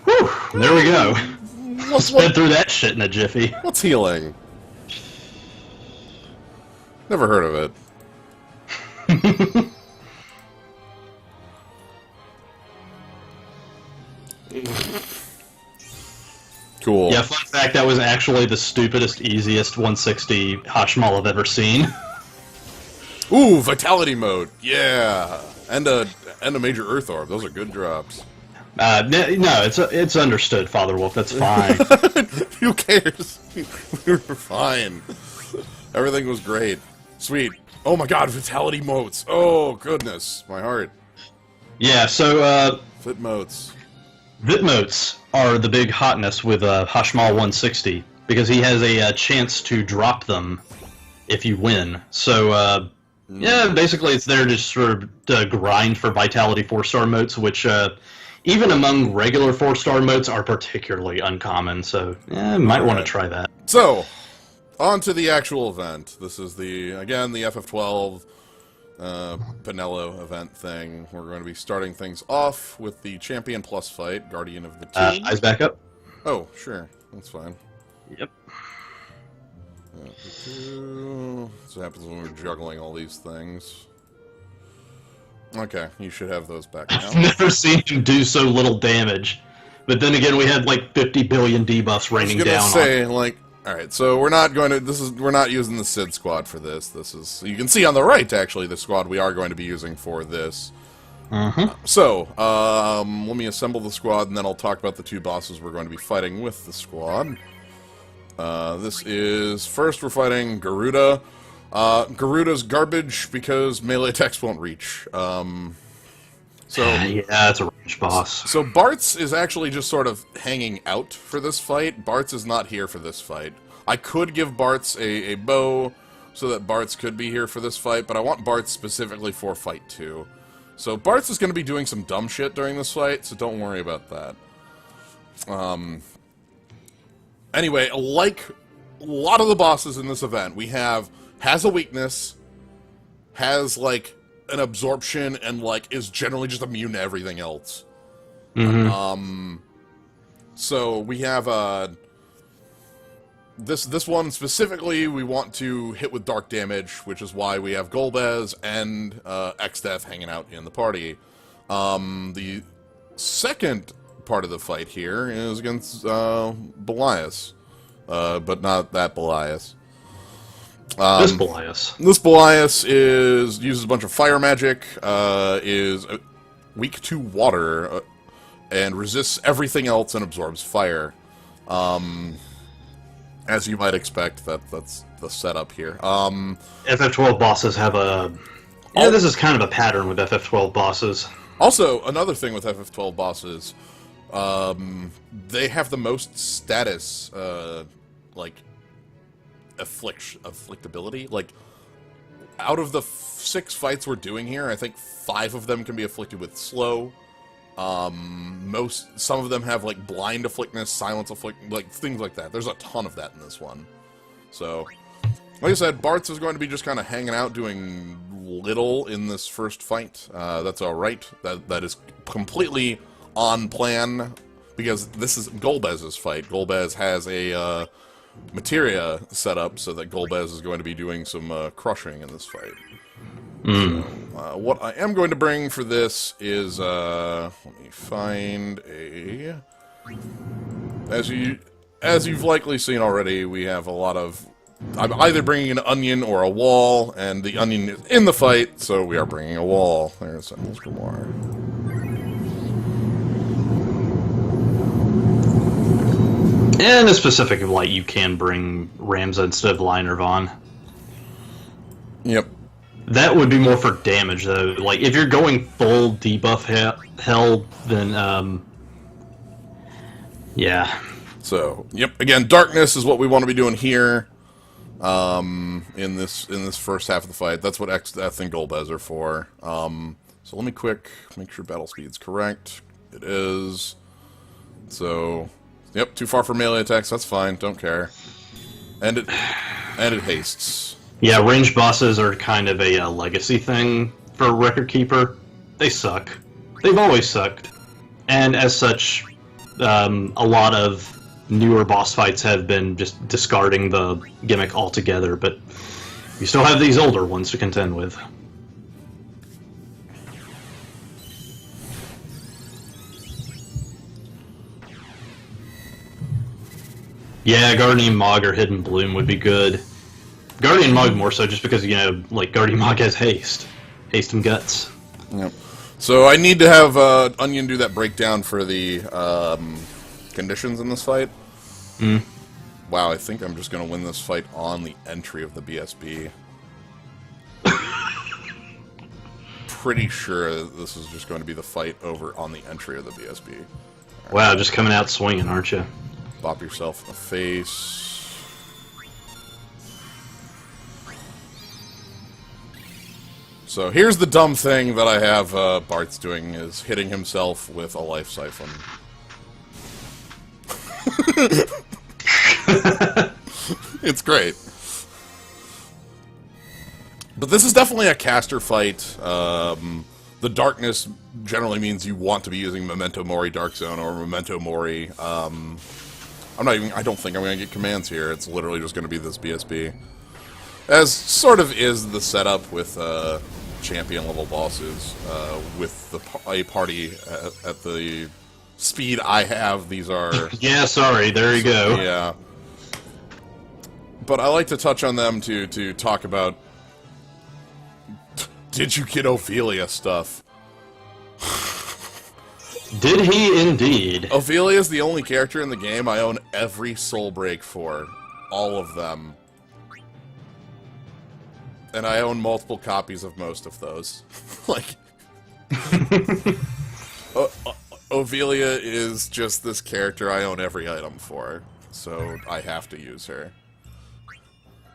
Whew, there we go. Sped through that shit in a jiffy. What's healing? Never heard of it. Cool. Yeah, fun fact, that was actually the stupidest, easiest 160 Hashmal I've ever seen. Ooh, Vitality Mode. Yeah. And a Major Earth Orb. Those are good drops. No, it's understood, Father Wolf. That's fine. Who cares? We were fine. Everything was great. Sweet. Oh my god, Vitality Motes. Oh, goodness. My heart. Yeah, so, Fit Motes. Vit Motes are the big hotness with Hashmal 160, because he has a chance to drop them if you win. So, yeah, basically it's there just sort of grind for Vitality 4-star motes, which, even among regular 4-star motes, are particularly uncommon, so, yeah, might want to try that. So, on to the actual event. This is again, the FF12 Penelo event thing. We're going to be starting things off with the Champion Plus fight, Guardian of the Team. Eyes back up. Oh, sure. That's fine. Yep. That's what happens when we're juggling all these things. Okay, you should have those back now. I've never seen him do so little damage. But then again, we had like 50 billion debuffs raining down. I was gonna say, like, all right, so we're not going to. We're not using the Sid squad for this. This is, you can see on the right, actually, the squad we are going to be using for this. So, let me assemble the squad, and then I'll talk about the two bosses we're going to be fighting with the squad. This is, first we're fighting Garuda. Garuda's garbage because melee attacks won't reach. So yeah, that's a range boss. So Bartz is actually just sort of hanging out for this fight. Bartz is not here for this fight. I could give Bartz a bow so that Bartz could be here for this fight, but I want Bartz specifically for fight 2. So Bartz is going to be doing some dumb shit during this fight, so don't worry about that. Anyway, like a lot of the bosses in this event, we has a weakness, has, like, an absorption, and, like, is generally just immune to everything else. So we have, this one specifically we want to hit with dark damage, which is why we have Golbez and, X-Death hanging out in the party. The second part of the fight here is against, Belias. But not that Belias. This Belias. This Belias uses a bunch of fire magic, is weak to water, and resists everything else and absorbs fire. As you might expect, that's the setup here. FF12 bosses have a... Yeah, this is kind of a pattern with FF12 bosses. Also, another thing with FF12 bosses, they have the most status, like, afflictability. Like, out of the 6 fights we're doing here, I think 5 of them can be afflicted with slow. Some of them have, like, blind afflictness, silence afflict, like, things like that. There's a ton of that in this one. So, like I said, Bartz is going to be just kind of hanging out, doing little in this first fight. That's alright. That is completely on plan, because this is Golbez's fight. Golbez has a, materia set up so that Golbez is going to be doing some crushing in this fight. So, what I am going to bring for this is, let me find a... As you've likely seen already, we have a lot of... I'm either bringing an onion or a wall, and the onion is in the fight, so we are bringing a wall. There's Symbols Grimoire. In a specific light, you can bring Ramza instead of Linervon. Yep. That would be more for damage, though. Like, if you're going full debuff hell, then, yeah. So, yep, again, darkness is what we want to be doing here, in this first half of the fight. That's what X-Death and Golbez are for. So let me make sure battle speed's correct. It is. So... Yep, too far for melee attacks, that's fine, don't care. And it hastes. Yeah, ranged bosses are kind of a legacy thing for Record Keeper. They suck. They've always sucked. And as such, a lot of newer boss fights have been just discarding the gimmick altogether, but you still have these older ones to contend with. Yeah, Guardian Mog or Hidden Bloom would be good. Guardian Mog more so just because, you know, like, Guardian Mog has haste. Haste and guts. Yep. So I need to have Onion do that breakdown for the conditions in this fight. Wow, I think I'm just going to win this fight on the entry of the BSB. Pretty sure this is just going to be the fight over on the entry of the BSB. Right. Wow, just coming out swinging, aren't you? Bop yourself in the face. So here's the dumb thing that I have Bart's doing, is hitting himself with a life siphon. It's great. But this is definitely a caster fight. The darkness generally means you want to be using Memento Mori Dark Zone or Memento Mori. I don't think I'm going to get commands here. It's literally just going to be this BSB. As sort of is the setup with champion level bosses, with a party at the speed I have, these are... Yeah, sorry, there you go. Yeah. But I like to touch on them to talk about... Did you get Ophelia stuff? Did he indeed? Ophelia is the only character in the game I own every soul break for. All of them. And I own multiple copies of most of those. Like... Ophelia is just this character I own every item for. So I have to use her.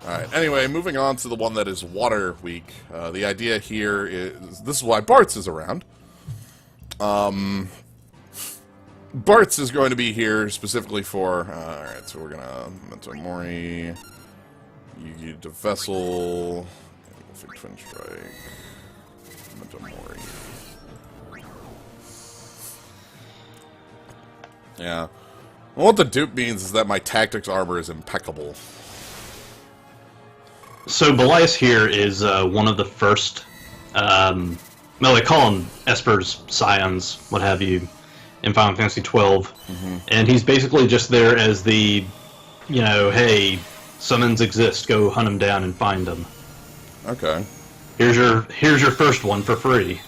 Alright, anyway, moving on to the one that is Water Week. The idea here is... This is why Bartz is around. Bartz is going to be here specifically for... Alright, so we're gonna... Memento Mori... Yugi to Vessel... Twin Strike... Memento Mori... Yeah. Well, what the dupe means is that my tactics armor is impeccable. So Belias here is one of the first, well, they call him Esper's Scions, what have you, in Final Fantasy XII, and he's basically just there as the, you know, hey, summons exist, go hunt them down and find them. Okay. Here's your first one for free.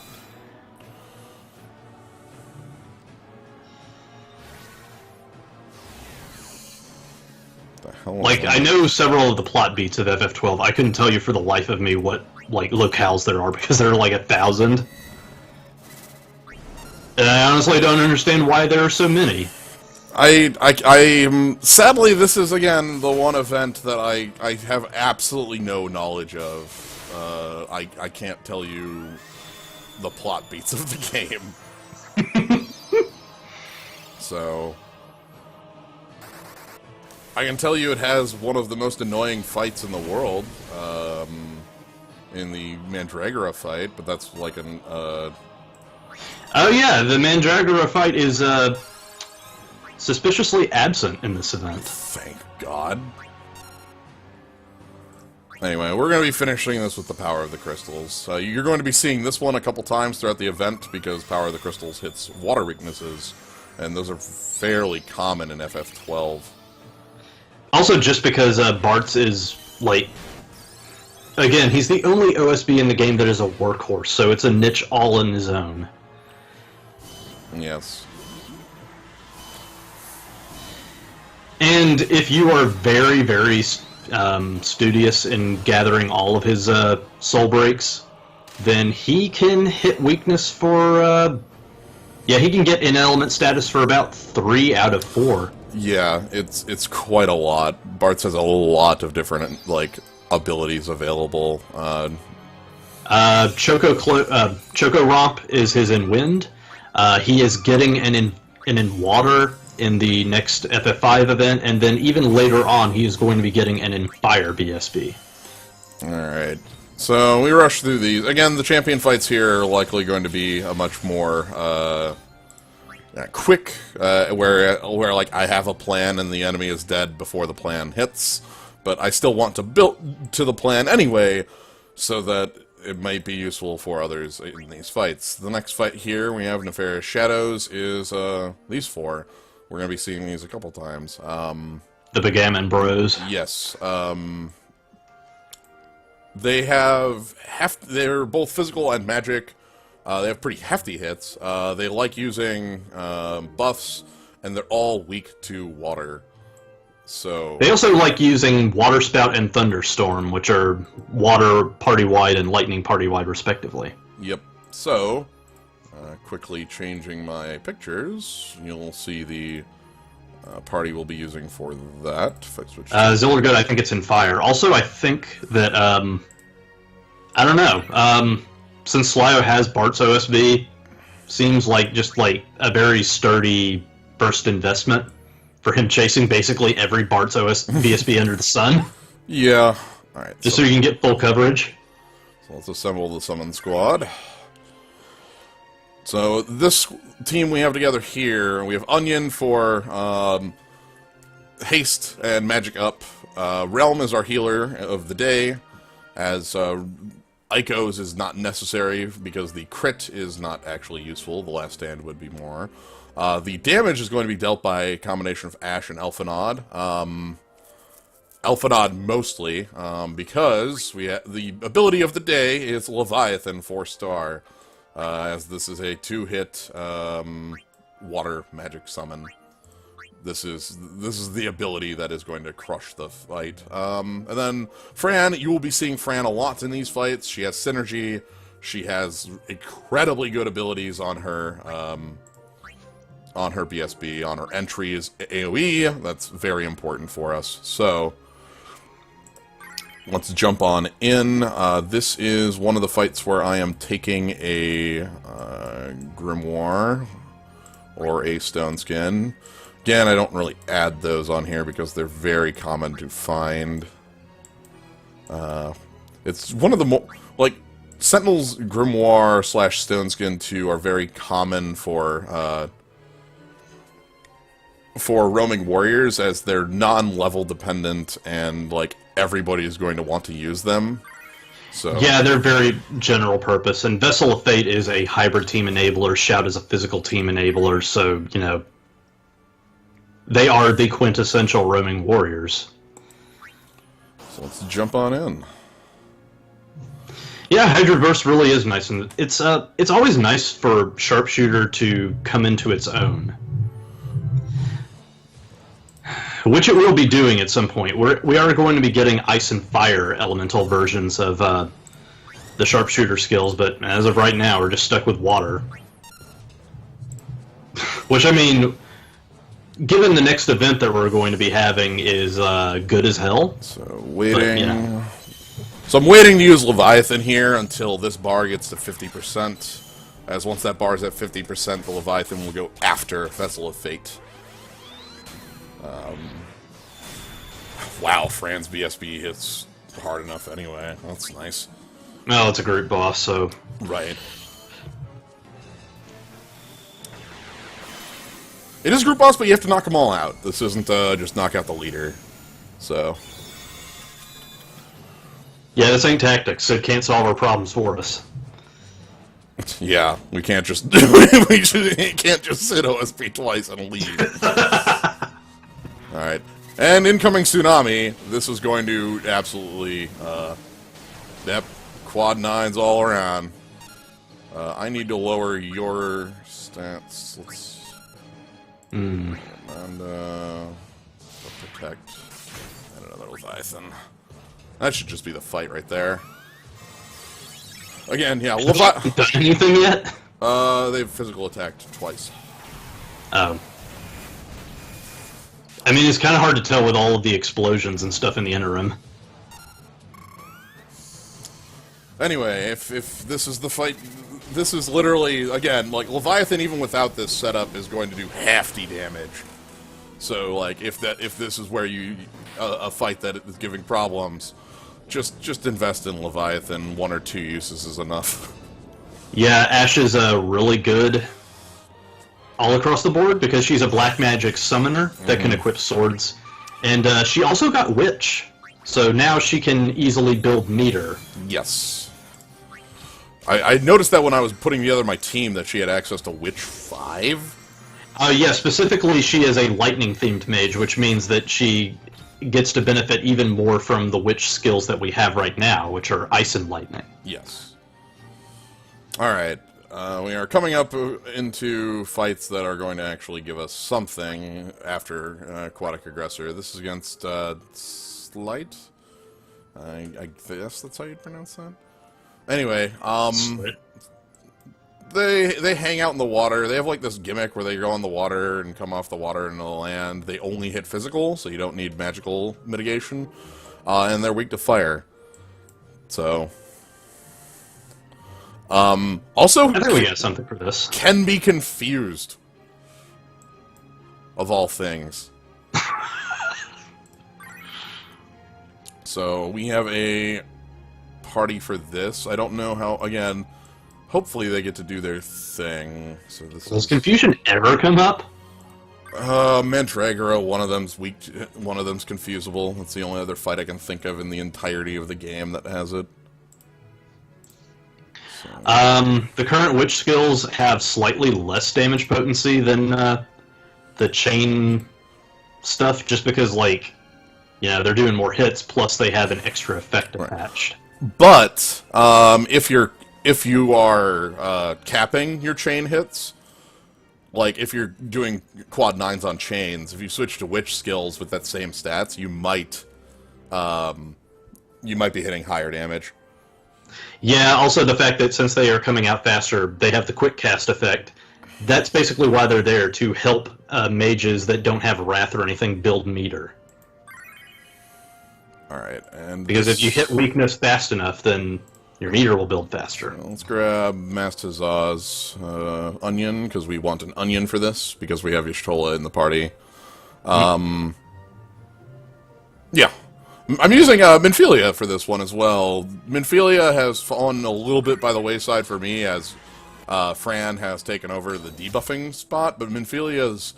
Like, I know several of the plot beats of FF12. I couldn't tell you for the life of me what, like, locales there are, because there are like 1,000. And I honestly don't understand why there are so many. Sadly, this is, again, the one event that I have absolutely no knowledge of. I can't tell you the plot beats of the game. So... I can tell you it has one of the most annoying fights in the world, in the Mandragora fight, but that's like an, Oh yeah, the Mandragora fight is, suspiciously absent in this event. Thank God. Anyway, we're going to be finishing this with the Power of the Crystals. You're going to be seeing this one a couple times throughout the event, because Power of the Crystals hits water weaknesses, and those are fairly common in FF12. Also, just because Bartz is, like... Again, he's the only OSB in the game that is a workhorse, so it's a niche all in his own. Yes. And if you are very, very studious in gathering all of his soul breaks, then he can hit weakness for... yeah, he can get in-element status for about 3 out of 4. Yeah, it's quite a lot. Bartz has a lot of different, like, abilities available. Choco Romp is his in Wind. He is getting an in Water in the next FF5 event, and then even later on he is going to be getting an in Fire BSB. Alright. So, we rush through these. Again, the champion fights here are likely going to be a much more, quick, where like I have a plan and the enemy is dead before the plan hits, but I still want to build to the plan anyway, so that it might be useful for others in these fights. The next fight here we have Nefarious Shadows is these 4. We're gonna be seeing these a couple times. The Begammon Bros. Yes. They're both physical and magic. They have pretty hefty hits. They like using buffs, and they're all weak to water. So they also like using Water Spout and Thunderstorm, which are water party-wide and lightning party-wide, respectively. Yep. So, quickly changing my pictures, you'll see the party we'll be using for that. Zillergood, I think it's in Fire. Also, I think that, I don't know, since Slyo has Bart's OSB, seems like just like a very sturdy first investment for him chasing basically every Bart's BSB under the sun. Yeah. Alright. Just so you can get full coverage. So let's assemble the summon squad. So this team we have together here, we have Onion for haste and magic up. Realm is our healer of the day, as Ico's is not necessary because the crit is not actually useful. The last stand would be more. The damage is going to be dealt by a combination of Ash and Elfinod. Elfinod mostly, because the ability of the day is Leviathan 4-star, as this is a 2-hit water magic summon. This is the ability that is going to crush the fight. And then Fran, you will be seeing Fran a lot in these fights. She has synergy. She has incredibly good abilities on her BSB, on her entries, AoE. That's very important for us. So let's jump on in. This is one of the fights where I am taking a Grimoire or a Stone Skin. Again, I don't really add those on here because they're very common to find. It's one of the more... Like, Sentinel's Grimoire / Stone Skin 2 are very common for roaming warriors, as they're non-level dependent and, like, everybody is going to want to use them. So yeah, they're very general purpose, and Vessel of Fate is a hybrid team enabler, Shout is a physical team enabler, so, you know, they are the quintessential roaming warriors. So let's jump on in. Yeah, Hydra Burst really is nice, and it's always nice for Sharpshooter to come into its own, which it will be doing at some point. We are going to be getting Ice and Fire elemental versions of the Sharpshooter skills, but as of right now, we're just stuck with Water. Which, I mean, given the next event that we're going to be having is good as hell. So, waiting... But, yeah. So I'm waiting to use Leviathan here until this bar gets to 50%, as once that bar is at 50%, the Leviathan will go after Vessel of Fate. Wow, Fran's BSB hits hard enough anyway. That's nice. Well, it's a group boss, so... Right. It is group boss, but you have to knock them all out. This isn't just knock out the leader. So... Yeah, this ain't tactics. It can't solve our problems for us. Yeah, we can't just we can't just sit OSP twice and leave. All right, and incoming tsunami. This is going to absolutely, yep, quad 9s all around. I need to lower your stats. Let's and protect and another Leviathan. That should just be the fight right there. Again, yeah, Done anything yet? They've physical attacked twice. Oh. I mean, it's kind of hard to tell with all of the explosions and stuff in the interim. Anyway, if this is the fight, this is literally, again, like, Leviathan, even without this setup, is going to do half the damage. So, like, if this is where you, a fight that is giving problems, just invest in Leviathan. 1 or 2 uses is enough. Yeah, Ash is really good all across the board because she's a black magic summoner that can equip swords. And she also got Witch, so now she can easily build meter. Yes. I noticed that when I was putting together my team that she had access to Witch 5. Yeah, specifically she is a lightning-themed mage, which means that she gets to benefit even more from the witch skills that we have right now, which are ice and lightning. Yes. Alright, we are coming up into fights that are going to actually give us something after Aquatic Aggressor. This is against Slight? I guess that's how you'd pronounce that? Anyway, They hang out in the water. They have like this gimmick where they go in the water and come off the water into the land. They only hit physical, so you don't need magical mitigation. And they're weak to fire. So... also... I think we got something for this. Can be confused. Of all things. So, we have a party for this. I don't know how... Again... Hopefully they get to do their thing. So this Does confusion ever come up? Mandragora, one of them's weak, one of them's confusable. That's the only other fight I can think of in the entirety of the game that has it. The current witch skills have slightly less damage potency than the chain stuff, just because, like, they're doing more hits, plus they have an extra effect attached. But if you are capping your chain hits, like if you're doing quad 9s on chains, if you switch to witch skills with that same stats, you might be hitting higher damage. Yeah, also the fact that since they are coming out faster, they have the quick cast effect. That's basically why they're there, to help mages that don't have wrath or anything build meter. Alright, and because if you hit weakness fast enough, then your meter will build faster. Let's grab Master Zaw's onion, because we want an onion for this, because we have Y'shtola in the party. Yeah. I'm using Minfilia for this one as well. Minfilia has fallen a little bit by the wayside for me, as Fran has taken over the debuffing spot, but Minfilia's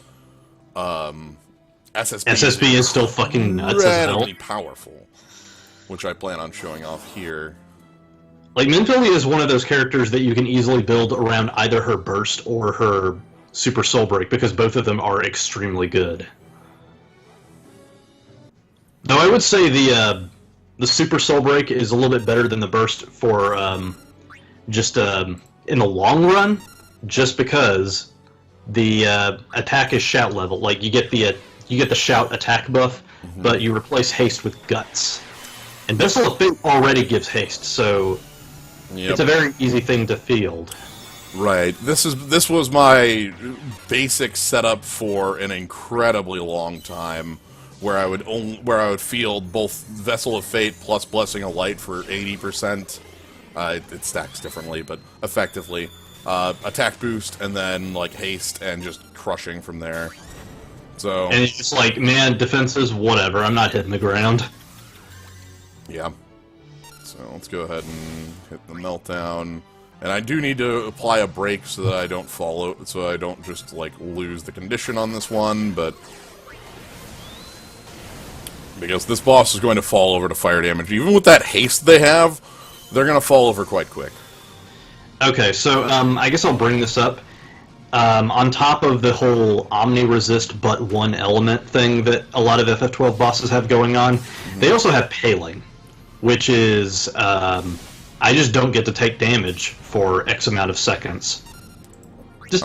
SSB is still fucking nuts as hell. Incredibly powerful, which I plan on showing off here. Like, Minfilia is one of those characters that you can easily build around either her burst or her super soul break, because both of them are extremely good. Though I would say the super soul break is a little bit better than the burst for just in the long run, just because the attack is shout level. Like, you get the shout attack buff, but you replace haste with guts. And Vessel of Fate already gives haste, so it's a very easy thing to field. Right. This was my basic setup for an incredibly long time, where I would field both Vessel of Fate plus Blessing of Light for 80%. It stacks differently, but effectively attack boost and then like haste and just crushing from there. So and it's just like, man, defenses, whatever. I'm not hitting the ground. Yeah. So let's go ahead and hit the meltdown. And I do need to apply a break so that I don't so I don't just like lose the condition on this one, but because this boss is going to fall over to fire damage. Even with that haste they have, they're going to fall over quite quick. Okay, so I guess I'll bring this up. On top of the whole omni-resist but one element thing that a lot of FF12 bosses have going on, they also have paling, which is I just don't get to take damage for X amount of seconds. Just,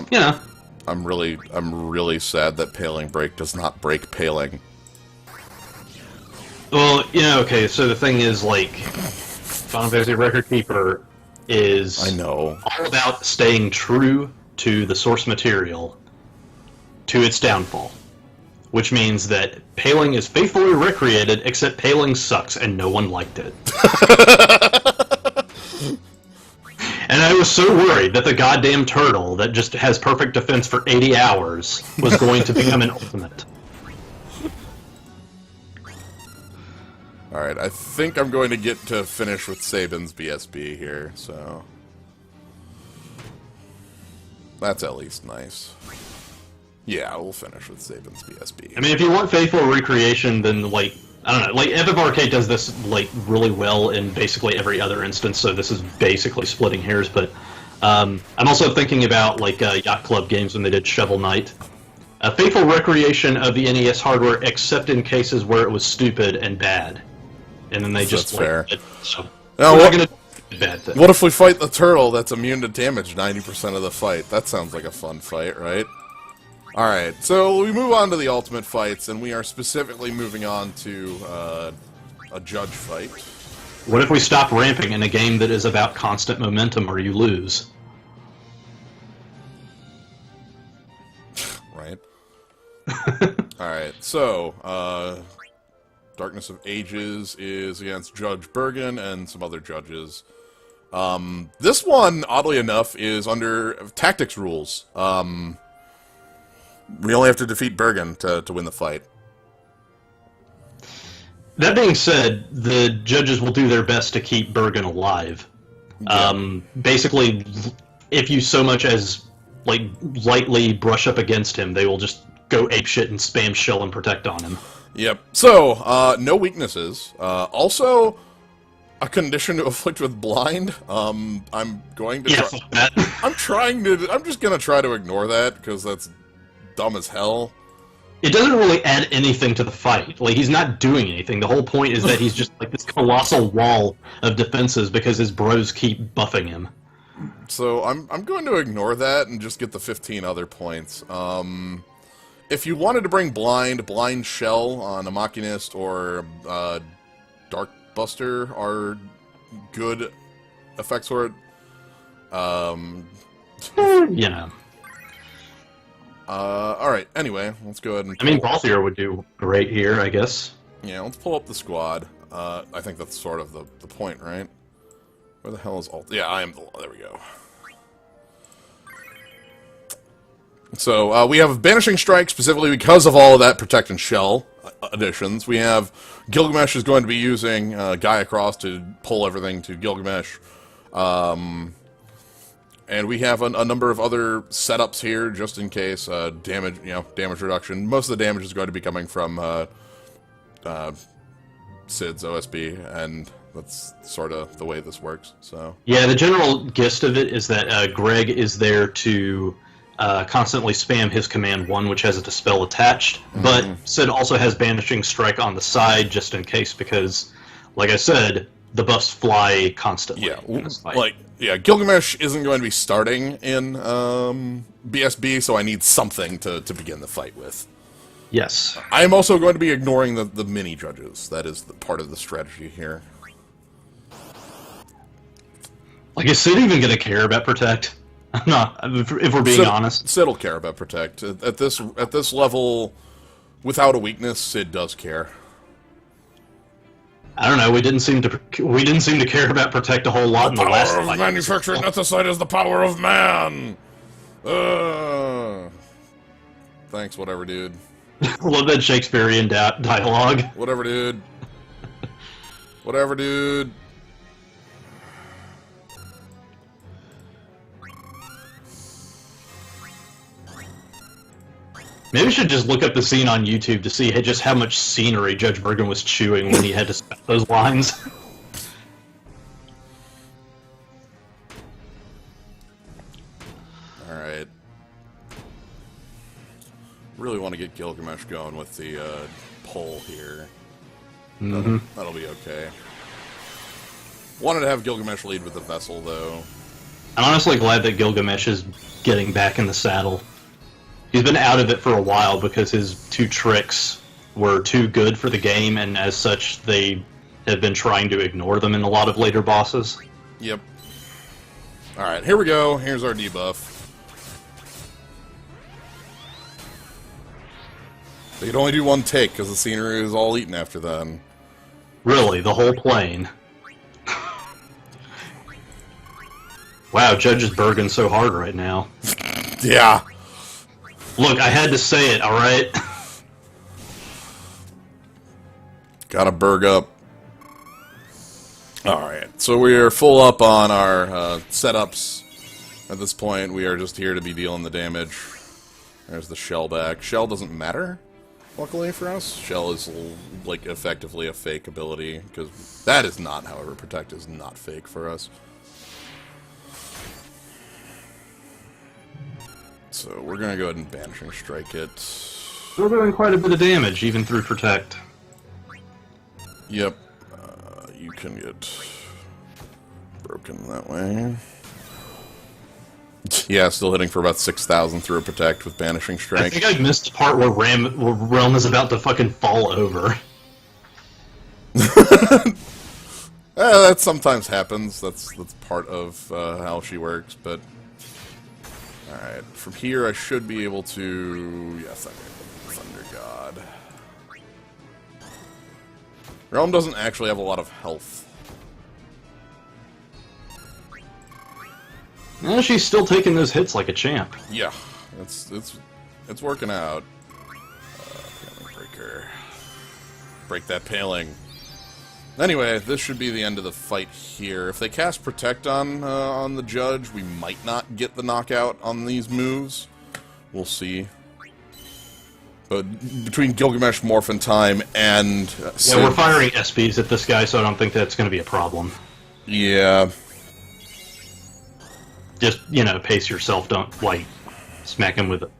I'm really sad that Paling Break does not break Paling. Well, okay, so the thing is, like, Final Fantasy Record Keeper is all about staying true to the source material to its downfall. Which means that Paling is faithfully recreated, except Paling sucks and no one liked it. And I was so worried that the goddamn turtle that just has perfect defense for 80 hours was going to become an ultimate. Alright, I think I'm going to get to finish with Sabin's BSB here, so that's at least nice. Yeah, we'll finish with Sabin's BSB. I mean, if you want faithful recreation, then, like, I don't know, like, FFRK does this, like, really well in basically every other instance, so this is basically splitting hairs, but I'm also thinking about, like, Yacht Club games when they did Shovel Knight. A faithful recreation of the NES hardware, except in cases where it was stupid and bad. And then they just, fair. So, now, we're not gonna do bad thing. What if we fight the turtle that's immune to damage 90% of the fight? That sounds like a fun fight, right? Alright, so we move on to the ultimate fights, and we are specifically moving on to a judge fight. What if we stop ramping in a game that is about constant momentum or you lose? Right. Alright, so, Darkness of Ages is against Judge Bergen and some other judges. This one, oddly enough, is under tactics rules. We only have to defeat Bergen to win the fight. That being said, the judges will do their best to keep Bergen alive. Yeah. Basically, if you so much as, like, lightly brush up against him, they will just go apeshit and spam shell and protect on him. Yep. So, no weaknesses. Also, A condition to afflict with blind? I'm going to Yeah, try... fuck that. I'm just gonna try to ignore that, because that's dumb as hell. It doesn't really add anything to the fight. Like, he's not doing anything. The whole point is that he's just like this colossal wall of defenses because his bros keep buffing him. So I'm going to ignore that and just get the 15 other points. If you wanted to bring Blind Shell on a Machinist or Dark Buster are good effects for it. You know. Alright, anyway, let's go ahead and... I mean, Balthier would do great here, I guess. Yeah, let's pull up the squad. I think that's sort of the point, right? Where the hell is Alt? Yeah, I am the... There we go. So, we have Banishing Strike, specifically because of all of that Protect and Shell additions. We have... Gilgamesh is going to be using Gaia Cross to pull everything to Gilgamesh. And we have a number of other setups here, just in case, damage reduction. Most of the damage is going to be coming from Sid's OSB, and that's sort of the way this works. So yeah, the general gist of it is that Greg is there to constantly spam his command 1, which has a dispel attached, but Sid also has Banishing Strike on the side, just in case, because, like I said, the buffs fly constantly. Yeah, in this fight. Gilgamesh isn't going to be starting in BSB, so I need something to begin the fight with. Yes. I am also going to be ignoring the mini judges. That is part of the strategy here. Like, is Sid even going to care about Protect? I'm not, if we're being honest. Sid will care about Protect. At this level, without a weakness, Sid does care. I don't know. We didn't seem to care about Protect a whole lot in the last fight. The power of manufacturing at the site is the power of man. Thanks, whatever, dude. Love that Shakespearean dialogue. Whatever, dude. Whatever, dude. Maybe we should just look up the scene on YouTube to see just how much scenery Judge Bergen was chewing when he had to spell those lines. Alright. Really want to get Gilgamesh going with the pull here. That'll be okay. Wanted to have Gilgamesh lead with the vessel, though. I'm honestly glad that Gilgamesh is getting back in the saddle. He's been out of it for a while because his 2 tricks were too good for the game, and as such, they have been trying to ignore them in a lot of later bosses. Yep. Alright, here we go. Here's our debuff. They can only do 1 take, because the scenery is all eaten after then. Really, the whole plane. Wow, Judge is Bergen so hard right now. Yeah. Look, I had to say it, alright? Gotta berg up. Alright, so we are full up on our setups. At this point, we are just here to be dealing the damage. There's the Shell back. Shell doesn't matter, luckily for us. Shell is, like, effectively a fake ability, because that is not, however, Protect is not fake for us. So we're gonna go ahead and Banishing Strike it. We're doing quite a bit of damage, even through Protect. Yep. You can get broken that way. Yeah, still hitting for about 6,000 through a Protect with Banishing Strike. I think I missed the part where Realm is about to fucking fall over. That sometimes happens. That's part of how she works, but... Alright, from here I should be able to... Yeah, Thunder God. Realm doesn't actually have a lot of health. No, she's still taking those hits like a champ. Yeah, it's working out. Paling Breaker. Break that paling. Anyway, this should be the end of the fight here. If they cast Protect on the Judge, we might not get the knockout on these moves. We'll see. But between Gilgamesh, Morphin Time, and... yeah, we're firing SPs at this guy, so I don't think that's going to be a problem. Yeah. Just, you know, pace yourself. Don't, like, smack him with it.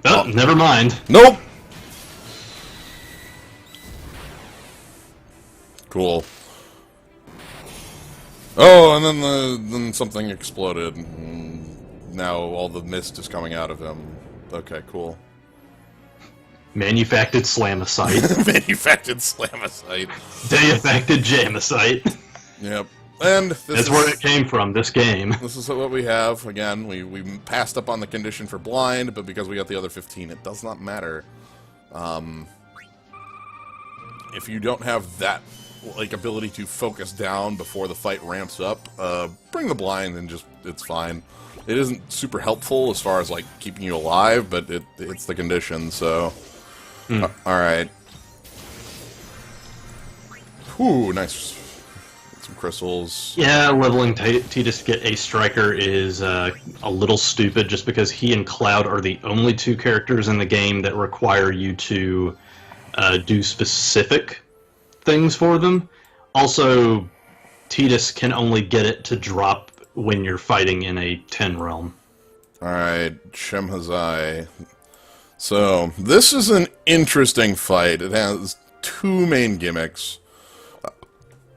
Oh, never mind. Nope! Cool. Oh, and then something exploded. And now all the mist is coming out of him. Okay, cool. Manufactured slamacite. Manufactured slamacite. Deifacted jamacite. Yep. And that's where it came from, this game. This is what we have. Again, we passed up on the condition for blind, but because we got the other 15, it does not matter. If you don't have that like ability to focus down before the fight ramps up, bring the blind and just it's fine. It isn't super helpful as far as like keeping you alive, but it's the condition. So, all right. Ooh, nice. Some crystals. Yeah, leveling Tidus to get a striker is a little stupid, just because he and Cloud are the only two characters in the game that require you to do specific things for them. Also, Tidus can only get it to drop when you're fighting in a 10 realm. Alright, Shemhazai. So, this is an interesting fight. It has two main gimmicks.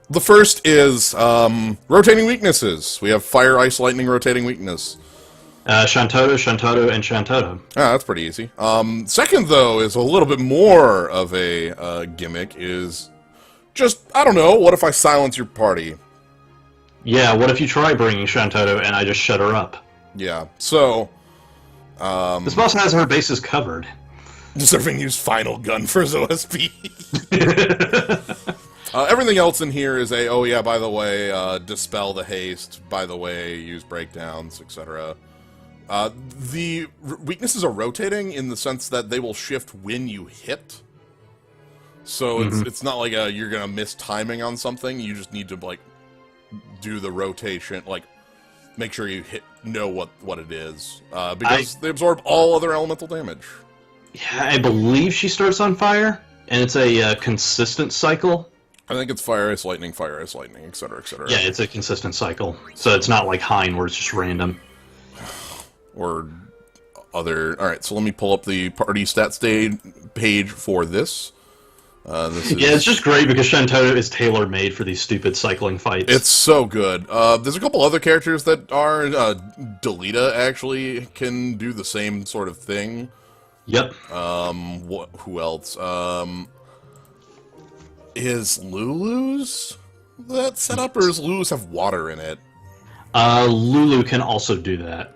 The first is rotating weaknesses. We have Fire, Ice, Lightning, rotating weakness. Shantoto, Shantoto, and Shantoto. Ah, that's pretty easy. Second, though, is a little bit more of a gimmick, is just, I don't know, what if I silence your party? Yeah, what if you try bringing Shantoto and I just shut her up? Yeah, so... this boss has her bases covered. Deserving use Final Gun for his OSP. Everything else in here is oh yeah, by the way, dispel the haste, by the way, use breakdowns, etc. The weaknesses are rotating in the sense that they will shift when you hit. So it's not like you're gonna miss timing on something. You just need to like do the rotation, like make sure you know what it is, because they absorb all other elemental damage. Yeah, I believe she starts on fire, and it's a consistent cycle. I think it's Fire, Ice, Lightning, etc., etc. Yeah, it's a consistent cycle. So it's not like Hein, where it's just random. Or other... Alright, so let me pull up the party stats page for this. Yeah, it's just great because Shantoto is tailor-made for these stupid cycling fights. It's so good. There's a couple other characters that are... Delita actually can do the same sort of thing. Yep. Who else? Is Lulu's that set up, or does Lulu's have water in it? Lulu can also do that.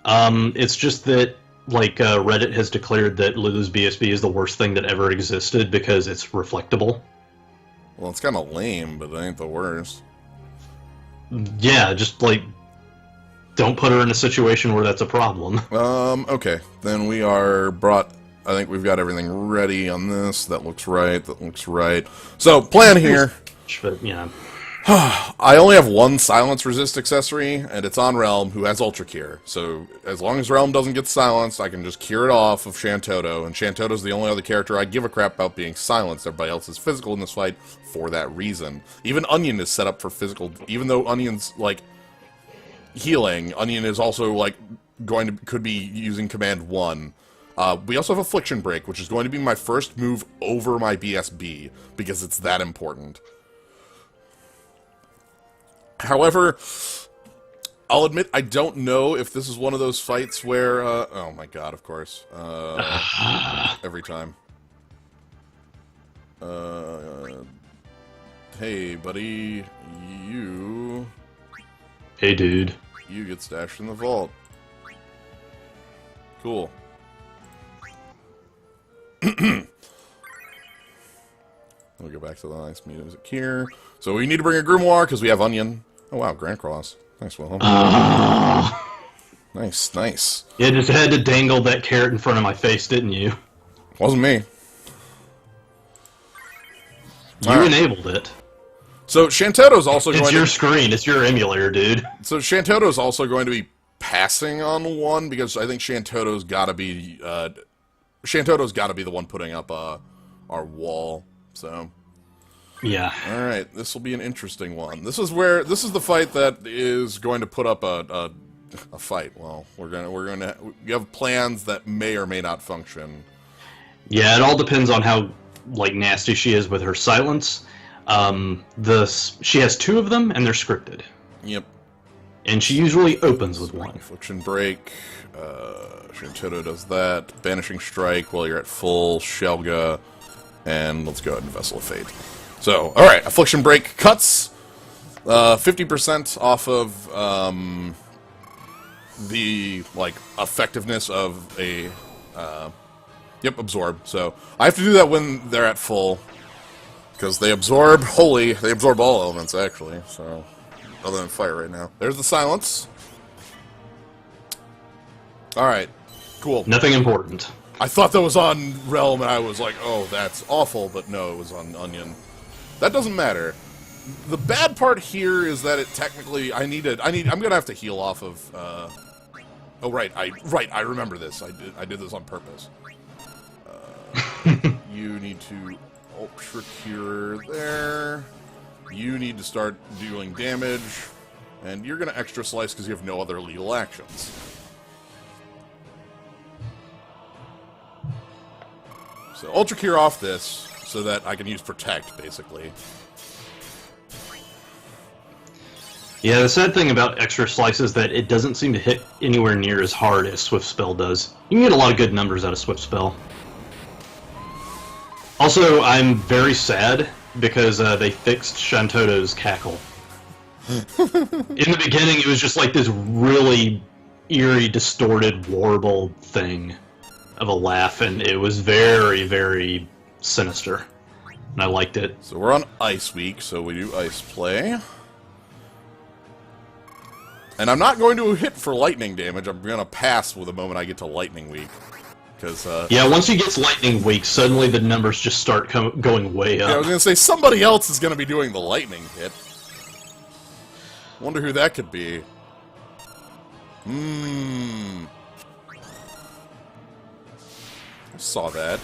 It's just that, like, Reddit has declared that Lulu's BSB is the worst thing that ever existed because it's reflectable. Well, it's kind of lame, but it ain't the worst. Yeah, just, like, don't put her in a situation where that's a problem. Okay. Then we are brought... I think we've got everything ready on this. That looks right. That looks right. So, plan here. But, yeah. I only have one Silence Resist accessory, and it's on Realm, who has Ultra Cure. So, as long as Realm doesn't get silenced, I can just cure it off of Shantoto, and Shantoto's the only other character I give a crap about being silenced. Everybody else is physical in this fight for that reason. Even Onion is set up for physical, even though Onion's, like, healing, Onion is also, like, could be using Command 1. We also have Affliction Break, which is going to be my first move over my BSB, because it's that important. However, I'll admit I don't know if this is one of those fights where... oh my god, of course. Every time. Hey, buddy. You... Hey, dude. You get stashed in the vault. Cool. We'll go back to the nice music here. So we need to bring a Grimoire because we have Onion. Oh wow, Grand Cross. Nice, Wilhelm. Nice, nice. You just had to dangle that carrot in front of my face, didn't you? Wasn't me. You enabled it. So Shantoto's also going to... It's your screen. It's your emulator, dude. So Shantoto's also going to be passing on one because I think Shantoto's got to be the one putting up our wall. So Yeah. all right, this will be an interesting one. This is the fight that is going to put up a fight. Well, we have plans that may or may not function. Yeah, it all depends on how like nasty she is with her silence. She has 2 of them, and they're scripted. Yep. And she usually opens with one. Affliction Break. Shantoto does that. Banishing Strike while you're at full. Shelga. And let's go ahead and Vessel of Fate. So, alright. Affliction Break cuts 50% off of the, like, effectiveness of a... absorb. So, I have to do that when they're at full. Because they absorb they absorb all elements, actually. So, other than fire right now. There's the silence. Alright, cool. Nothing important. I thought that was on Realm, and I was like, oh, that's awful, but no, it was on Onion. That doesn't matter. The bad part here is that it technically, I'm gonna have to heal off of, oh, right, I remember this. I did this on purpose. You need to Ultra Cure there. You need to start dealing damage. And you're going to Extra Slice because you have no other legal actions. So Ultra Cure off this so that I can use Protect, basically. Yeah, the sad thing about Extra Slice is that it doesn't seem to hit anywhere near as hard as Swift Spell does. You can get a lot of good numbers out of Swift Spell. Also, I'm very sad because they fixed Shantoto's cackle. In the beginning, it was just like this really eerie, distorted, warble thing of a laugh, and it was very, very sinister. And I liked it. So we're on Ice Week, so we do Ice Play. And I'm not going to hit for lightning damage. I'm going to pass with the moment I get to Lightning Week. Yeah, once he gets Lightning Week, suddenly the numbers just start going way up. Yeah, I was going to say, somebody else is going to be doing the lightning hit. Wonder who that could be. I saw that.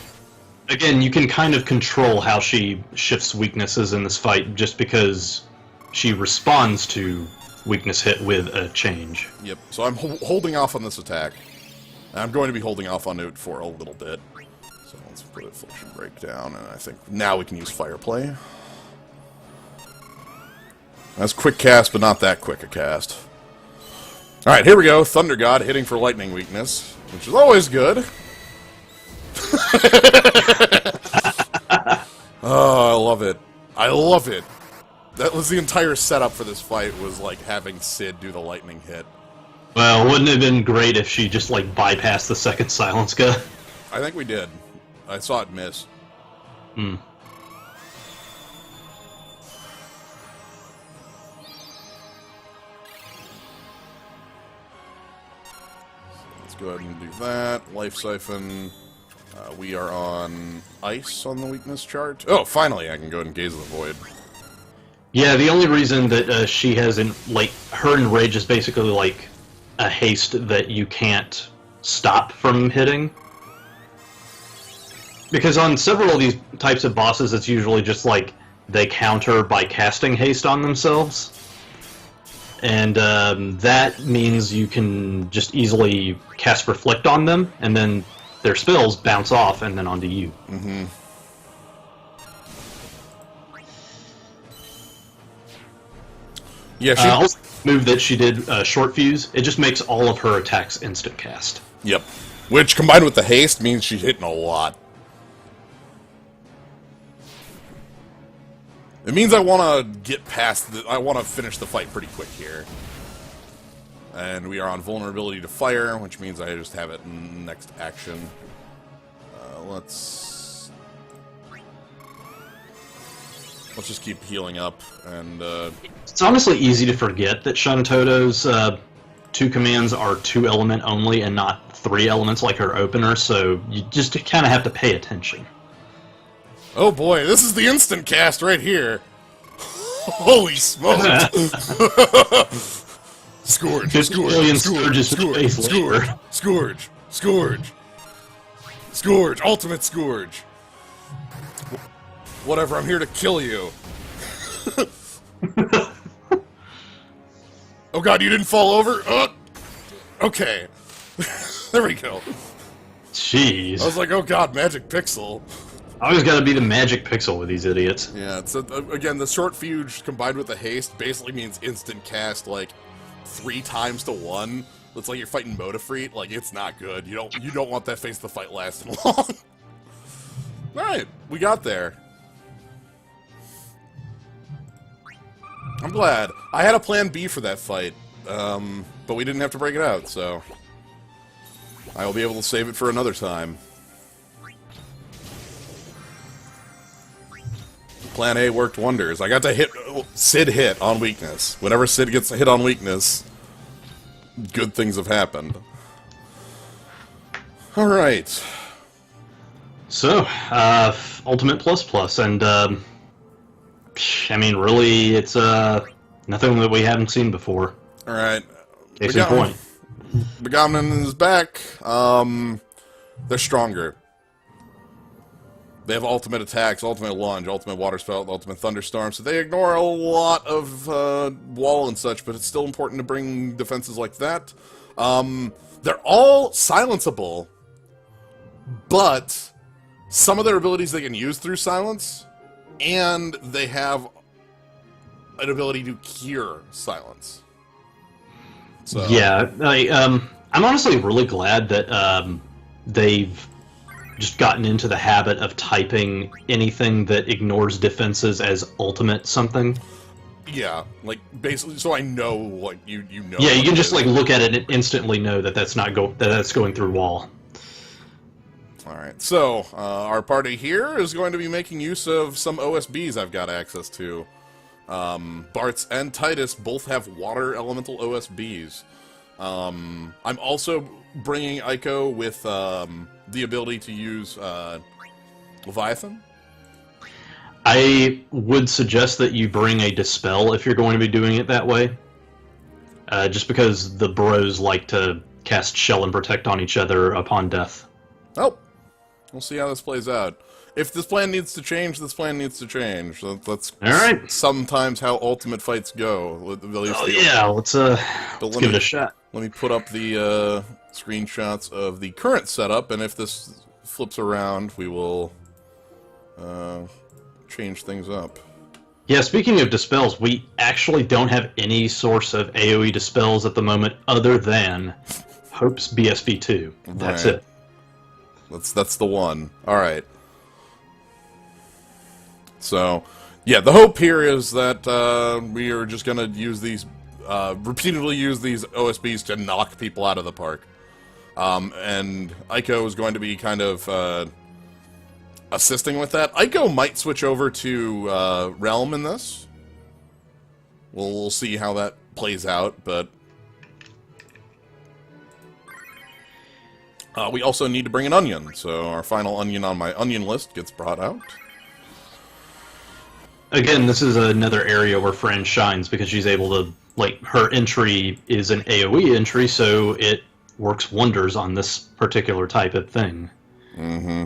Again, you can kind of control how she shifts weaknesses in this fight just because she responds to weakness hit with a change. Yep, so I'm holding off on this attack. I'm going to be holding off on it for a little bit. So let's put Affliction Break down, and I think now we can use Fire Play. That's quick cast, but not that quick a cast. Alright, here we go. Thunder God hitting for lightning weakness, which is always good. Oh, I love it. I love it. That was the entire setup for this fight, was like having Sid do the lightning hit. Well, wouldn't it have been great if she just, like, bypassed the second silence gun? I think we did. I saw it miss. Hmm. Let's go ahead and do that. Life Siphon. We are on Ice on the weakness chart. Oh, finally I can go ahead and Gaze of the Void. Yeah, the only reason that she hasn't, like, her Enrage is basically, like, a haste that you can't stop from hitting. Because on several of these types of bosses, it's usually just like they counter by casting haste on themselves. And that means you can just easily cast Reflect on them, and then their spells bounce off and then onto you. Mm-hmm. Yeah, also, move that she did, Short Fuse, it just makes all of her attacks instant cast. Yep. Which, combined with the haste, means she's hitting a lot. It means I want to get past I want to finish the fight pretty quick here. And we are on Vulnerability to Fire, which means I just have it in next action. Let's just keep healing up, and It's honestly easy to forget that Shantoto's 2 commands are 2 element only and not 3 elements like her opener, so you just kind of have to pay attention. oh boy, this is the instant cast right here. Holy smokes! Scourge, 50 Scourge, million Scourge, Scourges in space Scourge, later. Scourge, Scourge, Scourge, Ultimate Scourge. Whatever, I'm here to kill you. Oh god, you didn't fall over? Okay. There we go. Jeez. I was like, oh god, Magic Pixel. Always gotta be the magic pixel with these idiots. Yeah, so again, the short fuse combined with the haste basically means instant cast, like, 3 times to 1. It's like you're fighting Modafreet. Like, it's not good. You don't want that face of the fight lasting long. Alright, we got there. I'm glad. I had a plan B for that fight, but we didn't have to break it out, so I will be able to save it for another time. Plan A worked wonders. I got to hit Sid hit on weakness. Whenever Sid gets hit on weakness, good things have happened. Alright. So, Ultimate Plus Plus, and, I mean, really, it's, nothing that we haven't seen before. Alright. Case in point. Begonnen is back. They're stronger. They have ultimate attacks, ultimate lunge, ultimate water spout, ultimate thunderstorm, so they ignore a lot of wall and such, but it's still important to bring defenses like that. They're all silenceable, but some of their abilities they can use through silence, and they have an ability to cure silence. So. Yeah, I'm honestly really glad that they've just gotten into the habit of typing anything that ignores defenses as ultimate something. Yeah, like basically, so I know what you know. Yeah, you can just like look at it and instantly know that that's going through wall. All right, so our party here is going to be making use of some OSBs I've got access to. Bartz and Titus both have water elemental OSBs. I'm also bringing Ico with the ability to use Leviathan. I would suggest that you bring a Dispel if you're going to be doing it that way. Just because the bros like to cast Shell and Protect on each other upon death. Oh, we'll see how this plays out. If this plan needs to change, this plan needs to change. That's Alright. Sometimes how ultimate fights go. Oh yeah, let's give it a shot. Let me put up the screenshots of the current setup, and if this flips around, we will change things up. Yeah, speaking of Dispels, we actually don't have any source of AoE Dispels at the moment other than Hope's BSV2. That's Right. it. That's the one. Alright. So, yeah, the hope here is that we are just going to use these, repeatedly use these OSBs to knock people out of the park. And Ico is going to be kind of assisting with that. Ico might switch over to Realm in this. We'll see how that plays out, but we also need to bring an onion, so our final onion on my onion list gets brought out. Again, this is another area where Fran shines because she's able to, like, her entry is an AoE entry, so it works wonders on this particular type of thing. Mm-hmm.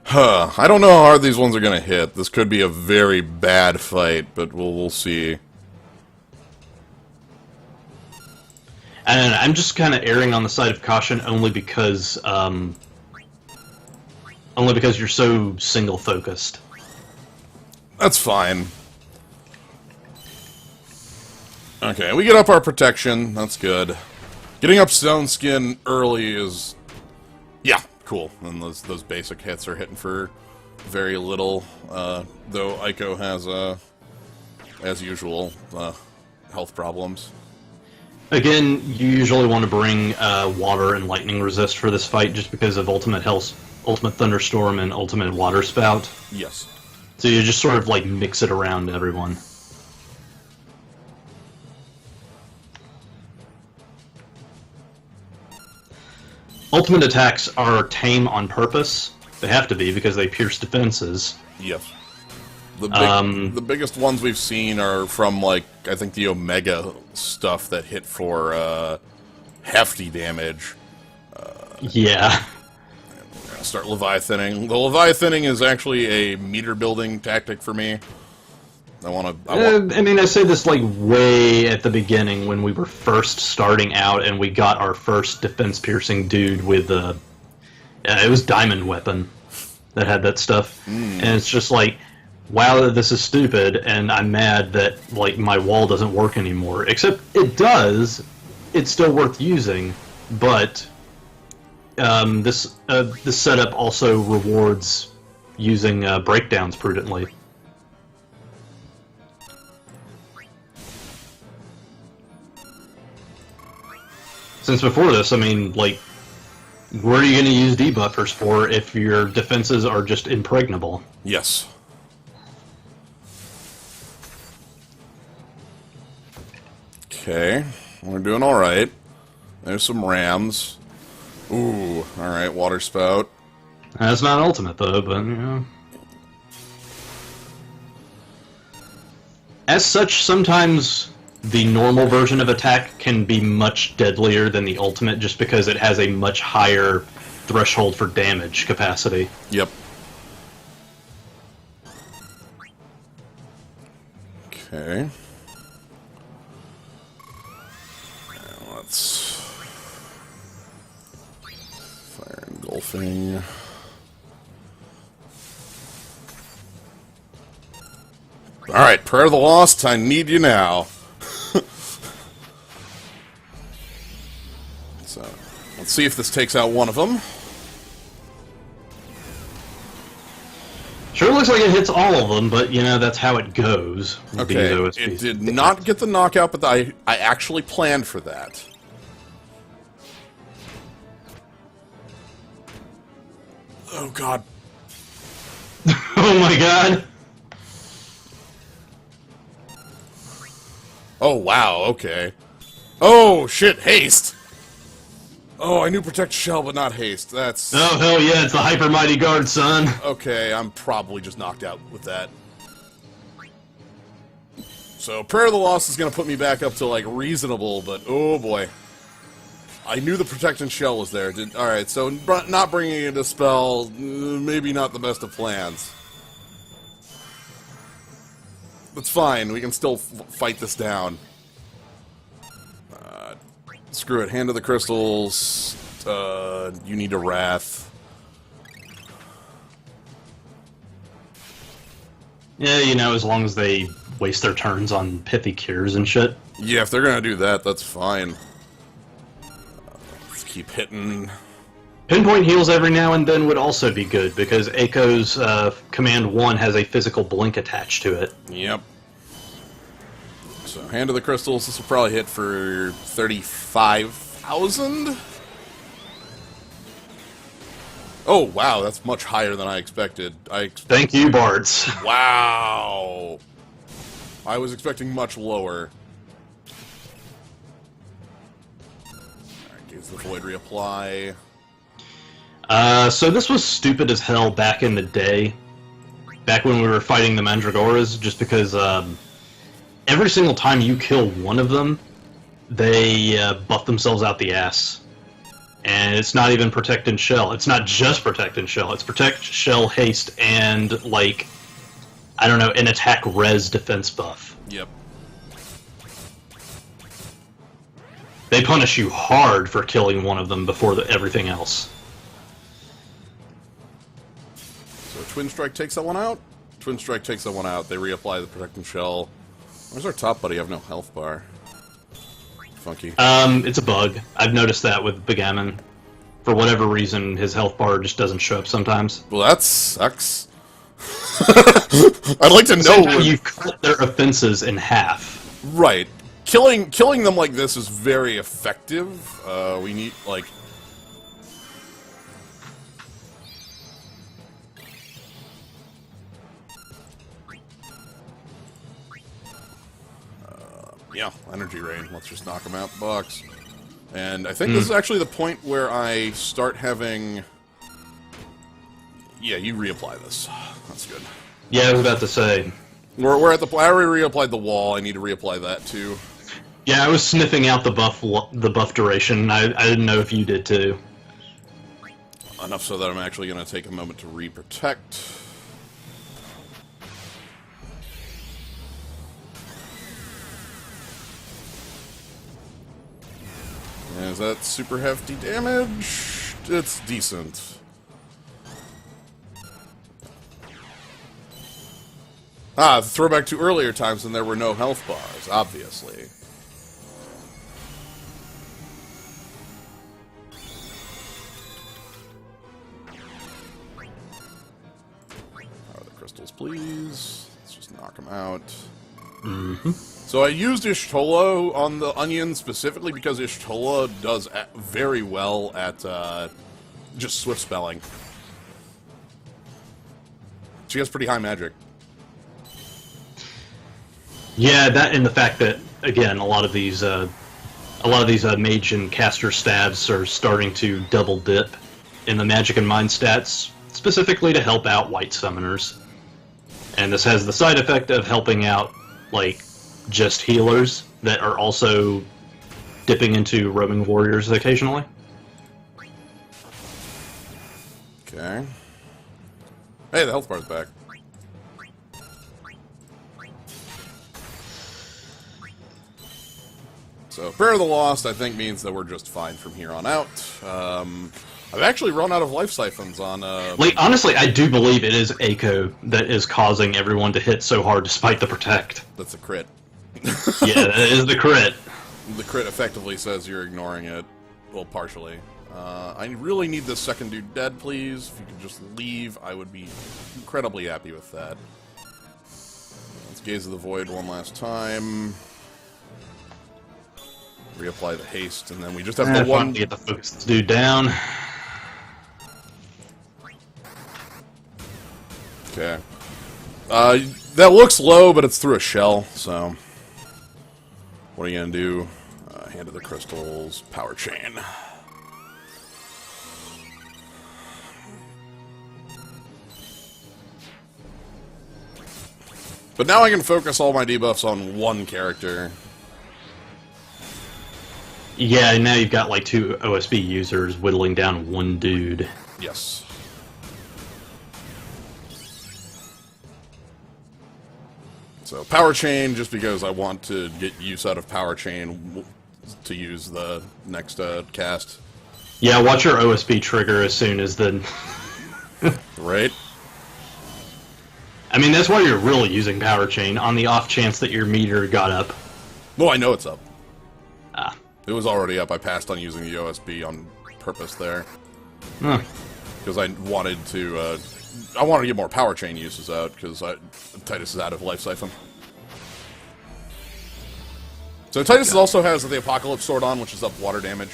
Huh. I don't know how hard these ones are going to hit. This could be a very bad fight, but we'll see. And I'm just kind of erring on the side of caution only because you're so single-focused. That's fine. Okay, we get up our protection. That's good. Getting up Stone Skin early is... yeah, cool. And those basic hits are hitting for very little, though Ico has, as usual, health problems. Again, you usually want to bring water and lightning resist for this fight just because of ultimate thunderstorm and ultimate water spout. Yes. So you just sort of like mix it around everyone. Ultimate attacks are tame on purpose. They have to be because they pierce defenses. Yes. The biggest ones we've seen are from, like, I think the Omega stuff that hit for hefty damage. Yeah. Start Leviathaning. The Leviathaning is actually a meter building tactic for me. I mean, I say this like way at the beginning when we were first starting out and we got our first defense-piercing dude with it was Diamond Weapon that had that stuff. And it's just like, wow, this is stupid, and I'm mad that like my wall doesn't work anymore. Except it does. It's still worth using, but this setup also rewards using breakdowns prudently. Since before this, I mean, like, what are you going to use debuffers for if your defenses are just impregnable? Yes. Okay, we're doing alright. There's some rams. Ooh, alright, water spout. That's not ultimate, though, but, you know. As such, sometimes the normal version of attack can be much deadlier than the ultimate just because it has a much higher threshold for damage capacity. Yep. Okay. Now let's... Fire engulfing. Alright, Prayer of the Lost, I need you now. So, let's see if this takes out one of them. Sure looks like it hits all of them, but, you know, that's how it goes. Okay, it did not get the knockout, but I actually planned for that. Oh, God. Oh, my God. Oh, wow, okay. Oh, shit, haste! Oh, I knew Protect Shell, but not haste. That's... Oh, hell yeah, it's the Hyper Mighty Guard, son. Okay, I'm probably just knocked out with that. So, Prayer of the Lost is going to put me back up to, like, reasonable, but oh boy. I knew the Protect Shell was there. Alright, so not bringing in a spell, maybe not the best of plans. That's fine, we can still fight this down. Screw it, Hand of the Crystals, you need a Wrath. Yeah, you know, as long as they waste their turns on pithy cures and shit. Yeah, if they're gonna do that, that's fine. Let's keep hitting. Pinpoint heals every now and then would also be good, because Aiko's Command 1 has a physical blink attached to it. Yep. So, Hand of the Crystals, this will probably hit for 35,000? Oh, wow, that's much higher than I expected. Thank you, Bards. Wow! I was expecting much lower. Alright, gives the Void reapply. So this was stupid as hell back in the day. Back when we were fighting the Mandragoras, just because, every single time you kill one of them, they buff themselves out the ass. And it's not even Protect and Shell. It's not just Protect and Shell. It's Protect, Shell, Haste, and, like, I don't know, an attack res defense buff. Yep. They punish you hard for killing one of them before everything else. So Twin Strike takes that one out? Twin Strike takes that one out. They reapply the Protect and Shell. Where's our top buddy? I have no health bar. Funky. It's a bug. I've noticed that with Begammon. For whatever reason, his health bar just doesn't show up sometimes. Well, that sucks. I'd like to know. You cut their offenses in half. Right. Killing them like this is very effective. We need, like... Yeah, Energy Rain. Let's just knock them out the box. And I think this is actually the point where I start having... Yeah, you reapply this. That's good. Yeah, I was about to say. We're at the... I already reapplied the wall. I need to reapply that, too. Yeah, I was sniffing out the buff duration. I didn't know if you did too. Enough so that I'm actually going to take a moment to re-protect. Is that super hefty damage? It's decent. Ah, throwback to earlier times when there were no health bars, obviously. Power the crystals, please. Let's just knock them out. Mm-hmm. So I used Ishtola on the Onion specifically because Ishtola does very well at just swift spelling. She has pretty high magic. Yeah, that and the fact that again, a lot of these mage and caster stabs are starting to double dip in the magic and mind stats, specifically to help out white summoners. And this has the side effect of helping out like just healers that are also dipping into roaming warriors occasionally. Okay. Hey, the health bar's back. So, Prayer of the Lost, I think, means that we're just fine from here on out. I've actually run out of life siphons on... Like, honestly, I do believe it is Echo that is causing everyone to hit so hard despite the protect. That's a crit. Yeah, that is the crit. The crit effectively says you're ignoring it. Well, partially. I really need this second dude dead, please. If you could just leave, I would be incredibly happy with that. Let's Gaze of the Void one last time. Reapply the haste, and then we just have the one... to get the focus dude down. Okay. That looks low, but it's through a shell, so... What are you gonna do? Hand of the Crystals, Power Chain. But now I can focus all my debuffs on one character. Yeah, and now you've got like 2 OSB users whittling down one dude. Yes. So, Power Chain, just because I want to get use out of Power Chain to use the next cast. Yeah, watch your OSB trigger as soon as the... Right? I mean, that's why you're really using Power Chain, on the off chance that your meter got up. Well, I know it's up. Ah. It was already up. I passed on using the OSB on purpose there. Huh. Because I wanted to... I wanted to get more Power Chain uses out, because Titus is out of Life Siphon. So Titus also has the Apocalypse Sword on, which is up water damage.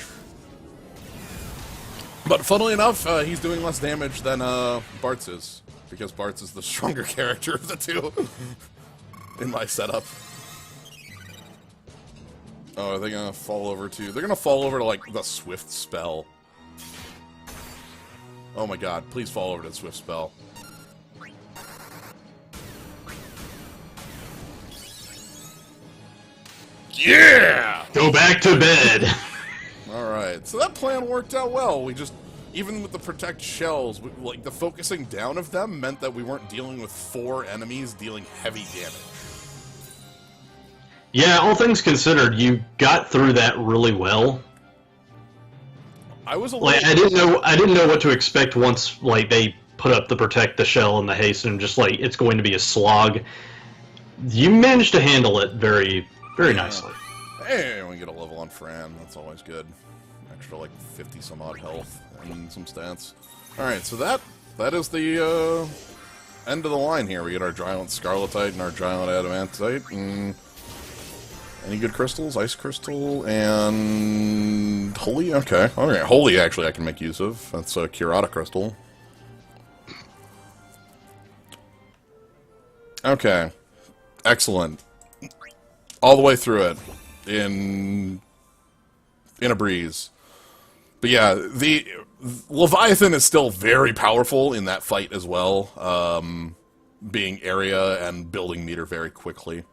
But funnily enough, he's doing less damage than Bartz is, because Bartz is the stronger character of the two in my setup. Oh, are they gonna fall over to... They're gonna fall over to, like, the Swift spell. Oh my god, please fall over to the Swift spell. Yeah! Go back to bed! Alright, so that plan worked out well. We just, even with the Protect shells, like, the focusing down of them meant that we weren't dealing with 4 enemies dealing heavy damage. Yeah, all things considered, you got through that really well. I was a like, little... I didn't know what to expect once, like, they put up the Protect, the Shell, and the Haste, and just, like, it's going to be a slog. You managed to handle it very, very nicely. Hey, we get a level on Fran. That's always good. Extra, like, 50-some-odd health and some stats. Alright, so that is the, end of the line here. We get our Giant Scarletite and our Giant Adamantite, and... Any good crystals? Ice Crystal and... Holy? Okay. Alright, Holy actually I can make use of. That's a Curata Crystal. Okay. Excellent. All the way through it. In a breeze. But yeah, the... Leviathan is still very powerful in that fight as well. being area and building meter very quickly.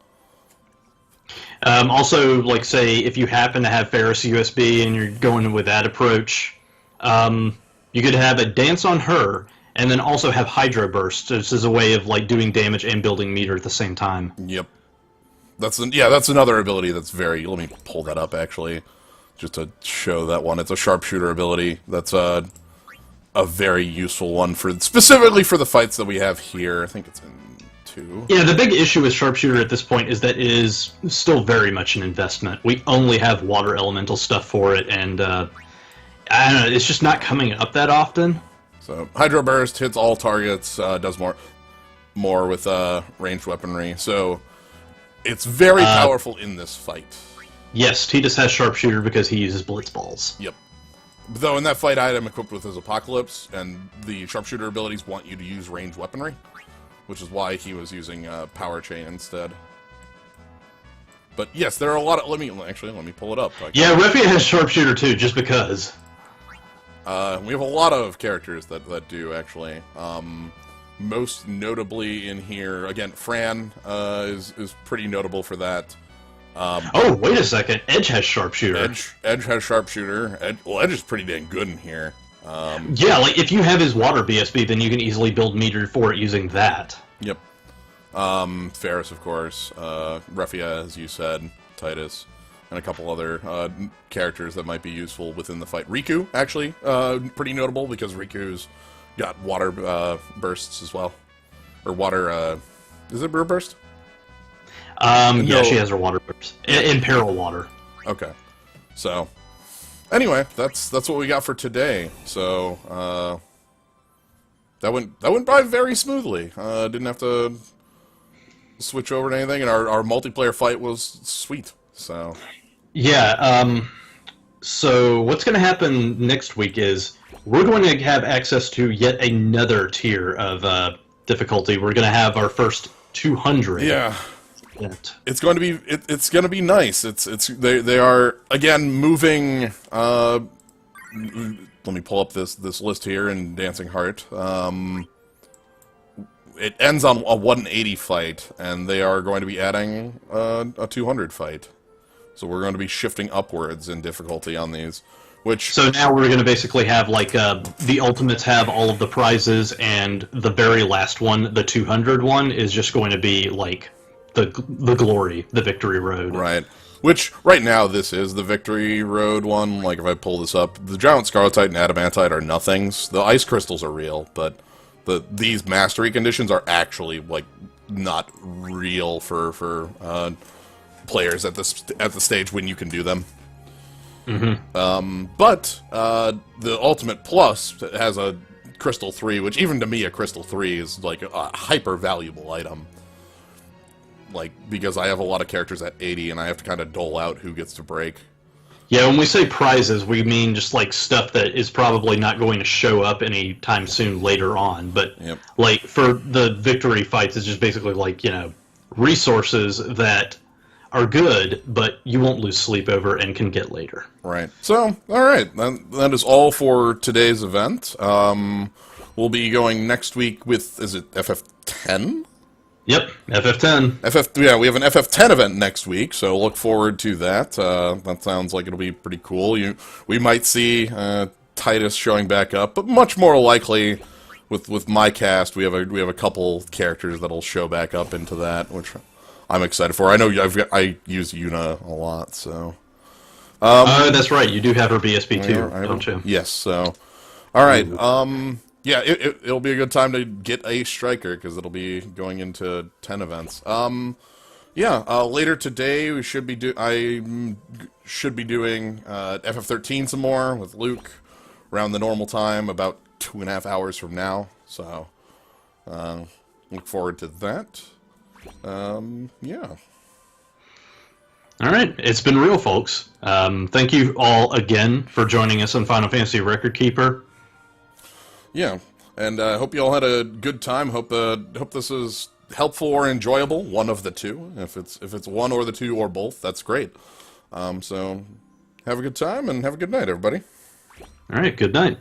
Also, like, say, if you happen to have Ferris USB and you're going with that approach, you could have a Dance on her, and then also have Hydro Burst. This is a way of, like, doing damage and building meter at the same time. Yep. That's another ability that's very... Let me pull that up, actually, just to show that one. It's a sharpshooter ability. That's a very useful one, specifically for the fights that we have here. I think it's in 2. Yeah, the big issue with sharpshooter at this point is that it is still very much an investment. We only have water elemental stuff for it, and I don't know, it's just not coming up that often. So, Hydro Burst hits all targets, does more with ranged weaponry, so it's very powerful in this fight. Yes, Tidus has sharpshooter because he uses blitz balls. Yep. Though in that fight item equipped with his Apocalypse, and the sharpshooter abilities want you to use ranged weaponry, which is why he was using Power Chain instead. But yes, there are a lot of... Let me pull it up. Yeah, Refia has sharpshooter too, just because. We have a lot of characters that do, actually. Most notably in here, again, Fran is pretty notable for that. Oh, wait a second. Edge has sharpshooter. Edge has sharpshooter. Edge is pretty dang good in here. Yeah, like, if you have his water BSB, then you can easily build meter for it using that. Yep. Ferris, of course. Refia, as you said. Tidus. And a couple other characters that might be useful within the fight. Riku, actually, pretty notable, because Riku's got water bursts as well. Or water... is it burst? Yeah, she has her water burst. Imperil water. Okay. So, anyway, that's what we got for today. So, that went by very smoothly. Didn't have to switch over to anything, and our multiplayer fight was sweet. So, yeah. So what's going to happen next week is we're going to have access to yet another tier of difficulty. We're going to have our first 200. Yeah. It's going to be nice. They are again moving. Let me pull up this list here in Dancing Heart. It ends on a 180 fight, and they are going to be adding a 200 fight. So we're going to be shifting upwards in difficulty on these. So now we're going to basically have, like, the Ultimates have all of the prizes, and the very last one, the 200 one, is just going to be, like, the glory, the Victory Road. Right. Which, right now, this is the Victory Road one. Like, if I pull this up, the Giant Scarletite and Adamantite are nothings. The Ice Crystals are real, but these Mastery conditions are actually, like, not real for players at the stage when you can do them. Mm-hmm. But the Ultimate Plus has a Crystal 3, which even to me, a Crystal 3 is, like, a hyper-valuable item. Like, because I have a lot of characters at 80, and I have to kind of dole out who gets to break. Yeah, when we say prizes, we mean just, like, stuff that is probably not going to show up anytime soon later on. But, like, for the victory fights, it's just basically, like, you know, resources that are good, but you won't lose sleep over and can get later. Right. So, alright, that is all for today's event. We'll be going next week with, is it FF10? Yep, FF10. Yeah, we have an FF10 event next week, so look forward to that. That sounds like it'll be pretty cool. We might see Tidus showing back up, but much more likely with my cast, we have a couple characters that'll show back up into that, which I'm excited for. I know I use Yuna a lot, so. That's right. You do have her BSB too, don't you? Yes. So, all right. Yeah, it'll be a good time to get a striker, because it'll be going into 10 events. Later today we should be doing FF13 some more with Luke around the normal time, about 2.5 hours from now. So, look forward to that. Yeah. Alright, it's been real, folks. Thank you all again for joining us on Final Fantasy Record Keeper. Yeah, and I hope you all had a good time. Hope this is helpful or enjoyable, one of the two. If it's one or the two or both, that's great. So have a good time and have a good night, everybody. All right, good night.